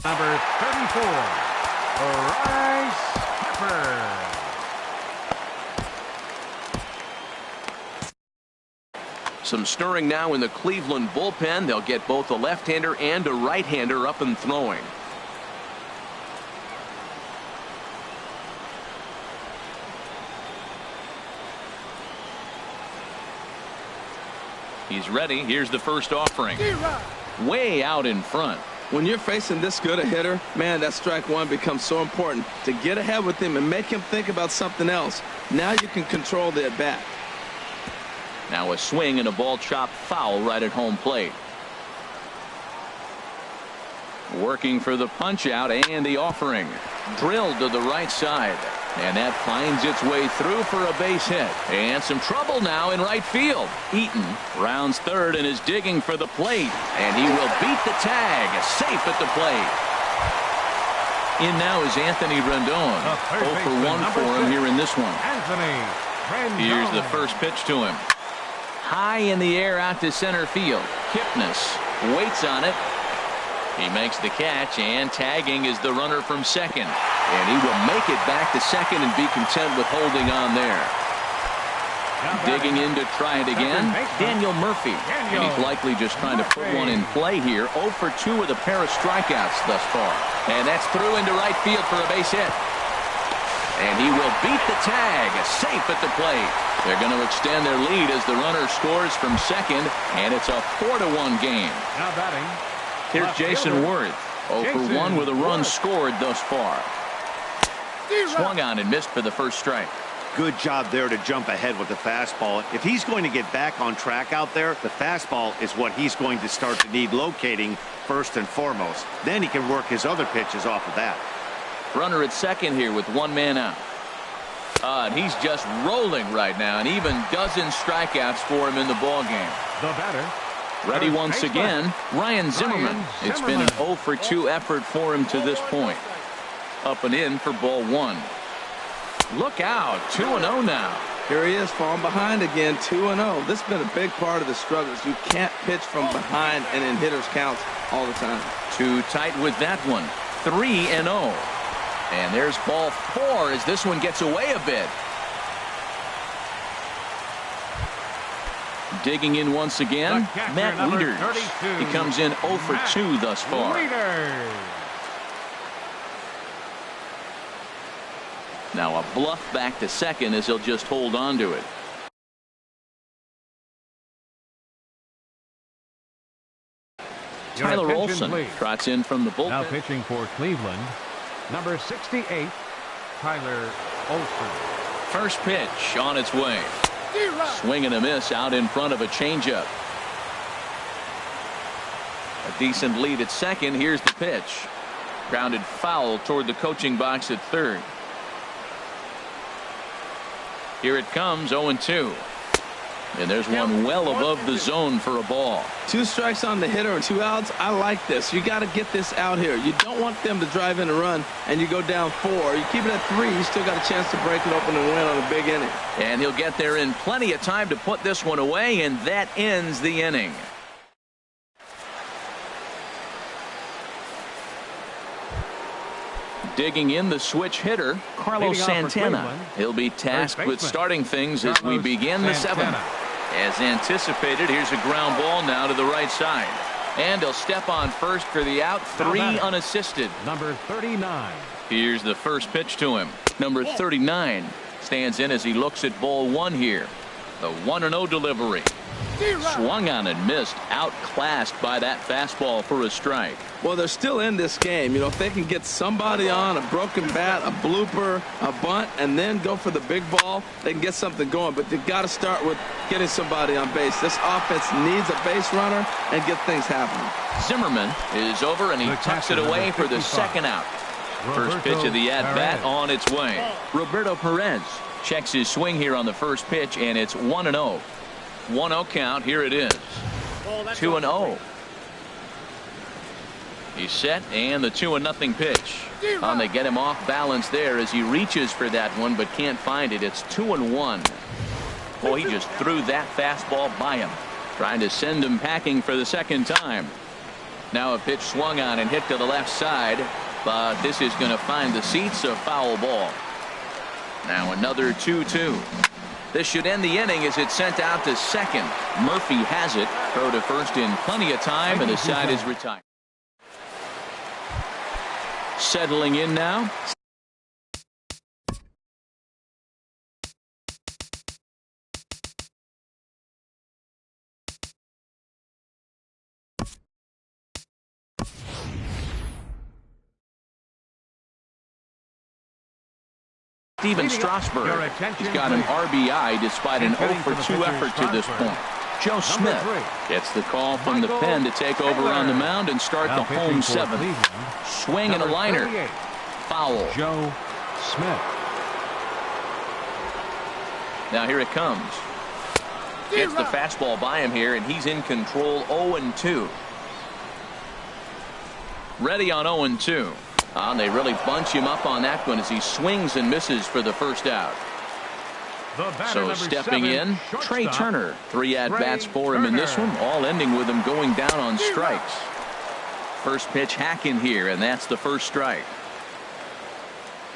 number 34, Bryce Harper. Some stirring now in the Cleveland bullpen. They'll get both a left-hander and a right-hander up and throwing. He's ready. Here's the first offering. Way out in front. When you're facing this good a hitter, man, that strike one becomes so important to get ahead with him and make him think about something else. Now you can control the at-bat. Now a swing and a ball chopped foul right at home plate. Working for the punch out and the offering. Drilled to the right side. And that finds its way through for a base hit. And some trouble now in right field. Eaton rounds third and is digging for the plate. And he will beat the tag. Safe at the plate. In now is Anthony Rendon. 0 for 1 for him here in this one. Here's the first pitch to him. High in the air out to center field. Kipnis waits on it. He makes the catch, and tagging is the runner from second. And he will make it back to second and be content with holding on there. Digging in to try it again, Daniel Murphy. And he's likely just trying to put one in play here. 0 for 2 with a pair of strikeouts thus far. And that's through into right field for a base hit. And he will beat the tag, safe at the plate. They're going to extend their lead as the runner scores from second, and it's a 4-1 game. Now batting. Here's Jason Worth. 0 for 1 with a run scored thus far. Swung on and missed for the first strike. Good job there to jump ahead with the fastball. If he's going to get back on track out there, the fastball is what he's going to start to need locating first and foremost. Then he can work his other pitches off of that. Runner at second here with one man out. And he's just rolling right now, and even dozens strikeouts for him in the ball game. The batter. Ready once again, Ryan Zimmerman. It's been an 0 for 2 effort for him to this point. Up and in for ball one. Look out, 2-0 now. Here he is, falling behind again, 2-0. This has been a big part of the struggles. You can't pitch from behind and in hitters' counts all the time. Too tight with that one. 3-0. And there's ball 4 as this one gets away a bit. Digging in once again, Matt Wieters. He comes in 0 for 2 thus far. Now a bluff back to second as he'll just hold on to it. Tyler Olson trots in from the bullpen. Now pitching for Cleveland, number 68, Tyler Olson. First pitch on its way. Swing and a miss out in front of a changeup. A decent lead at second. Here's the pitch. Grounded foul toward the coaching box at third. Here it comes, 0-2. And there's one well above the zone for a ball. 2 strikes on the hitter and 2 outs. I like this. You got to get this out here. You don't want them to drive in a run and you go down 4. You keep it at 3. You still got a chance to break it open and win on a big inning. And he'll get there in plenty of time to put this one away, and that ends the inning. Digging in the switch hitter, Carlos Santana. He'll be tasked with starting things as we begin the 7th. As anticipated, here's a ground ball now to the right side. And he'll step on first for the out, 3 unassisted. Number 39. Here's the first pitch to him. Number 39 stands in as he looks at ball 1 here. The 1-0 delivery. Swung on and missed, outclassed by that fastball for a strike. Well, they're still in this game. You know, if they can get somebody on, a broken bat, a blooper, a bunt, and then go for the big ball, they can get something going. But they've got to start with getting somebody on base. This offense needs a base runner and get things happening. Zimmerman is over, and he tucks it away for the second out. First pitch of the at-bat on its way. Roberto Perez checks his swing here on the first pitch, and it's 1-0. 1-0 count. Here it is. 2-0. He's set, and the 2-0 pitch. They get him off balance there as he reaches for that one but can't find it. It's 2-1. Boy, he just threw that fastball by him, trying to send him packing for the second time. Now a pitch swung on and hit to the left side, but this is going to find the seats, a foul ball. Now another 2-2. This should end the inning as it's sent out to second. Murphy has it. Throw to first in plenty of time, and the side is retired. Settling in now. Steven Strasburg. He's got an RBI despite an 0 for 2 effort to this point. Joe Smith gets the call from the pen to take over on the mound and start the home 7th. Swing and a liner. Foul. Joe Smith. Now here it comes. Gets the fastball by him here, and he's in control. 0-2. Ready on 0-2. They really bunch him up on that one as he swings and misses for the first out. So stepping in, Trey Turner. 3 at-bats for him in this one, all ending with him going down on strikes. First pitch hacking here, and that's the first strike.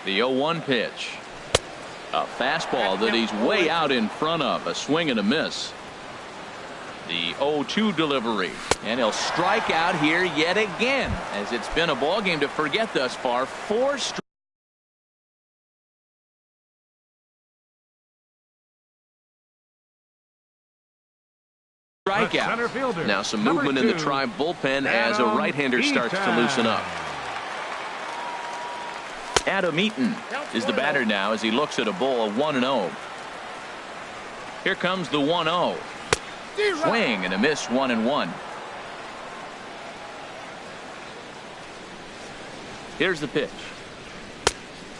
The 0-1 pitch. A fastball that he's way out in front of. A swing and a miss. The 0-2 delivery, and he'll strike out here yet again, as it's been a ball game to forget thus far. 4 strikeouts. Now some movement in the Tribe bullpen as a right-hander starts to loosen up. Adam Eaton is the batter now as he looks at a ball of 1-0. Here comes the 1-0. Swing and a miss, 1-1. Here's the pitch.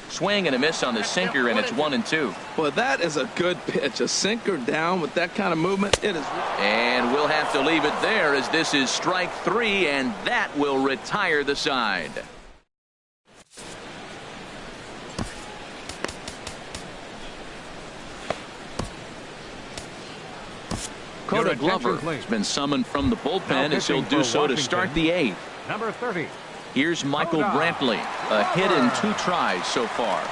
Swing and a miss on the sinker, and it's 1-2. Well, that is a good pitch. A sinker down with that kind of movement. It is. And we'll have to leave it there as this is strike 3, and that will retire the side. Coda Glover has been summoned from the bullpen as he'll do so to start the 8th. Number 30. Here's Michael Brantley, a hit in 2 tries so far.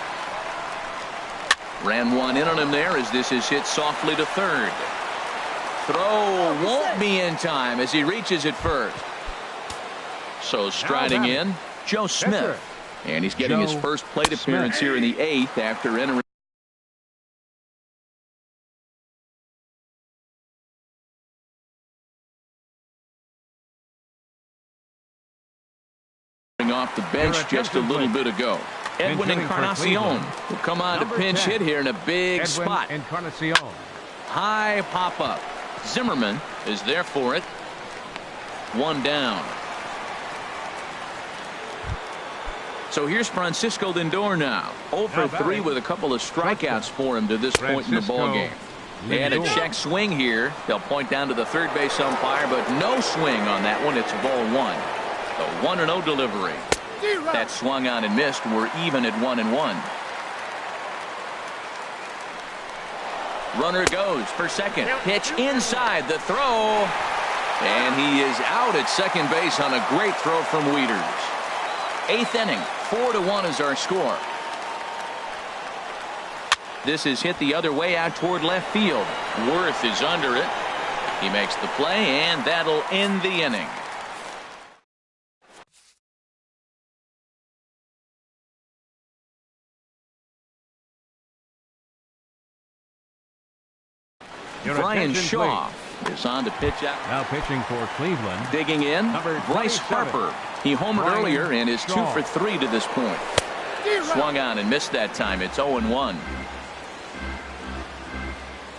Ran one in on him there as this is hit softly to third. Throw won't be in time as he reaches it first. So striding in, Joe Smith. And he's getting his first plate appearance here in the 8th after entering off the bench just a little bit ago. Edwin Encarnacion will come on to pinch hit here in a big spot. High pop-up. Zimmerman is there for it. 1 down. So here's Francisco Lindor now. 0 for 3 with a couple of strikeouts for him to this point in the ballgame. And a check swing here. They'll point down to the third base umpire, but no swing on that one. It's ball 1. The 1-0 delivery. That swung on and missed. We're even at 1-1. Runner goes for second. Pitch inside the throw. And he is out at second base on a great throw from Wieters. 8th inning. 4-1 is our score. This is hit the other way out toward left field. Worth is under it. He makes the play, and that'll end the inning. Brian Shaw is on to pitch out. Now pitching for Cleveland. Digging in, Bryce Harper. He homered earlier and is 2 for 3 to this point. Swung on and missed that time. It's 0-1.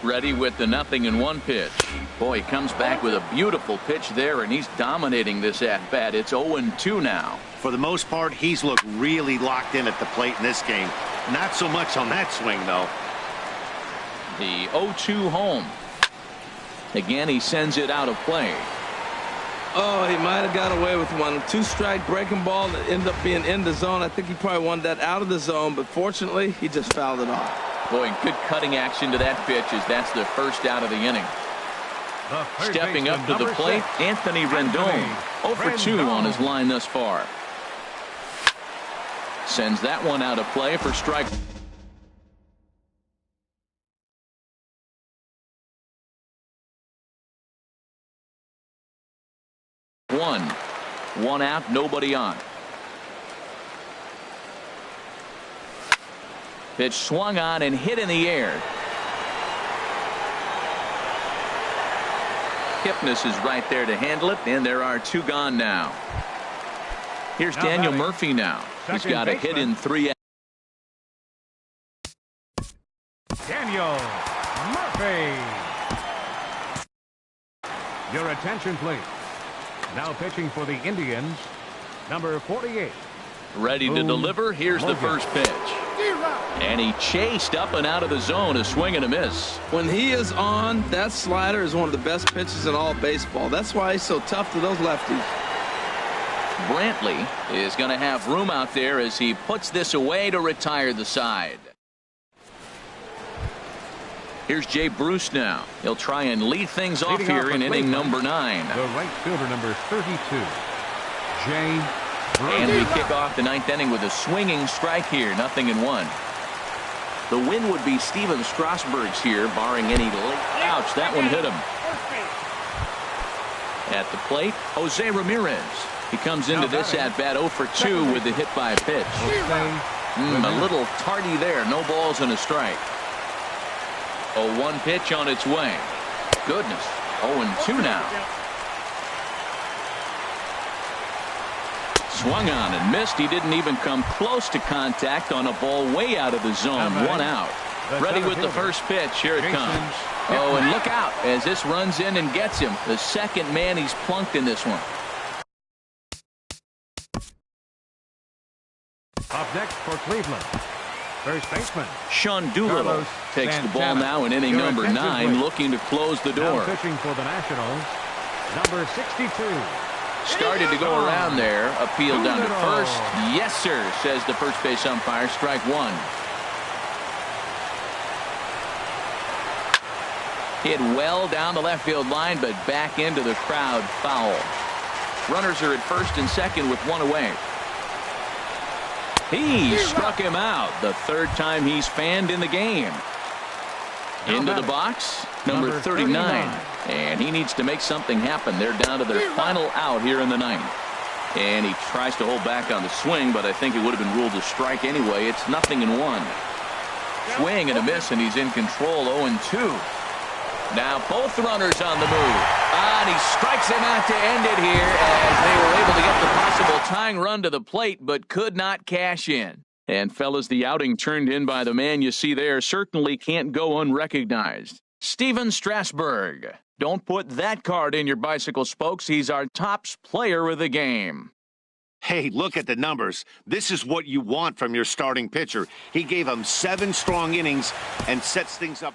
Ready with the 0-1 pitch. Boy, he comes back with a beautiful pitch there, and he's dominating this at-bat. It's 0-2 now. For the most part, he's looked really locked in at the plate in this game. Not so much on that swing, though. The 0-2 home. Again, he sends it out of play. Oh, he might have got away with one. 2-strike breaking ball that ended up being in the zone. I think he probably wanted that out of the zone, but fortunately, he just fouled it off. Boy, good cutting action to that pitch as that's the first out of the inning. Stepping up to the plate, Anthony Rendon. 0 for 2 on his line thus far. Sends that one out of play for strike. One out, nobody on. Pitch swung on and hit in the air. Kipnis is right there to handle it, and there are 2 gone now. Here's Daniel Murphy now. He's got a hit in 3. Daniel Murphy. Your attention, please. Now pitching for the Indians, number 48. Ready to deliver. Here's the first pitch. And he chased up and out of the zone, a swing and a miss. When he is on, that slider is one of the best pitches in all baseball. That's why he's so tough to those lefties. Brantley is going to have room out there as he puts this away to retire the side. Here's Jay Bruce now. He'll try and lead things off here in inning number 9. The right fielder, number 32, Jay Bruce. And we kick off the 9th inning with a swinging strike here, 0-1. The win would be Steven Strasburg's here, barring any late. Ouch, that one hit him. At the plate, Jose Ramirez. He comes into this at-bat 0 for 2 with the hit by pitch. A little tardy there. No balls and a strike. 0-1 pitch on its way. Goodness. 0-2 now. swung on and missed. He didn't even come close to contact on a ball way out of the zone. 1 out. Ready with the first pitch. Here it comes. Oh, and look out as this runs in and gets him. The second man he's plunked in this one. Up next for Cleveland, first baseman Sean Doolittle takes the ball now in inning number 9, looking to close the door. Now pitching for the Nationals, number 62. Started to go around there. Appeal down to first. Yes, sir, says the first base umpire. Strike 1. Hit well down the left field line, but back into the crowd. Foul. Runners are at first and second with 1 away. He struck him out. The third time he's fanned in the game. Into the box, number 39. And he needs to make something happen. They're down to their final out here in the 9th. And he tries to hold back on the swing, but I think it would have been ruled a strike anyway. It's 0-1. Swing and a miss, and he's in control. 0-2. Now both runners on the move. And he strikes him out to end it here as they were able to get the possible tying run to the plate, but could not cash in. And fellas, the outing turned in by the man you see there certainly can't go unrecognized. Steven Strasburg. Don't put that card in your bicycle spokes. He's our tops player of the game. Hey, look at the numbers. This is what you want from your starting pitcher. He gave him 7 strong innings and sets things up.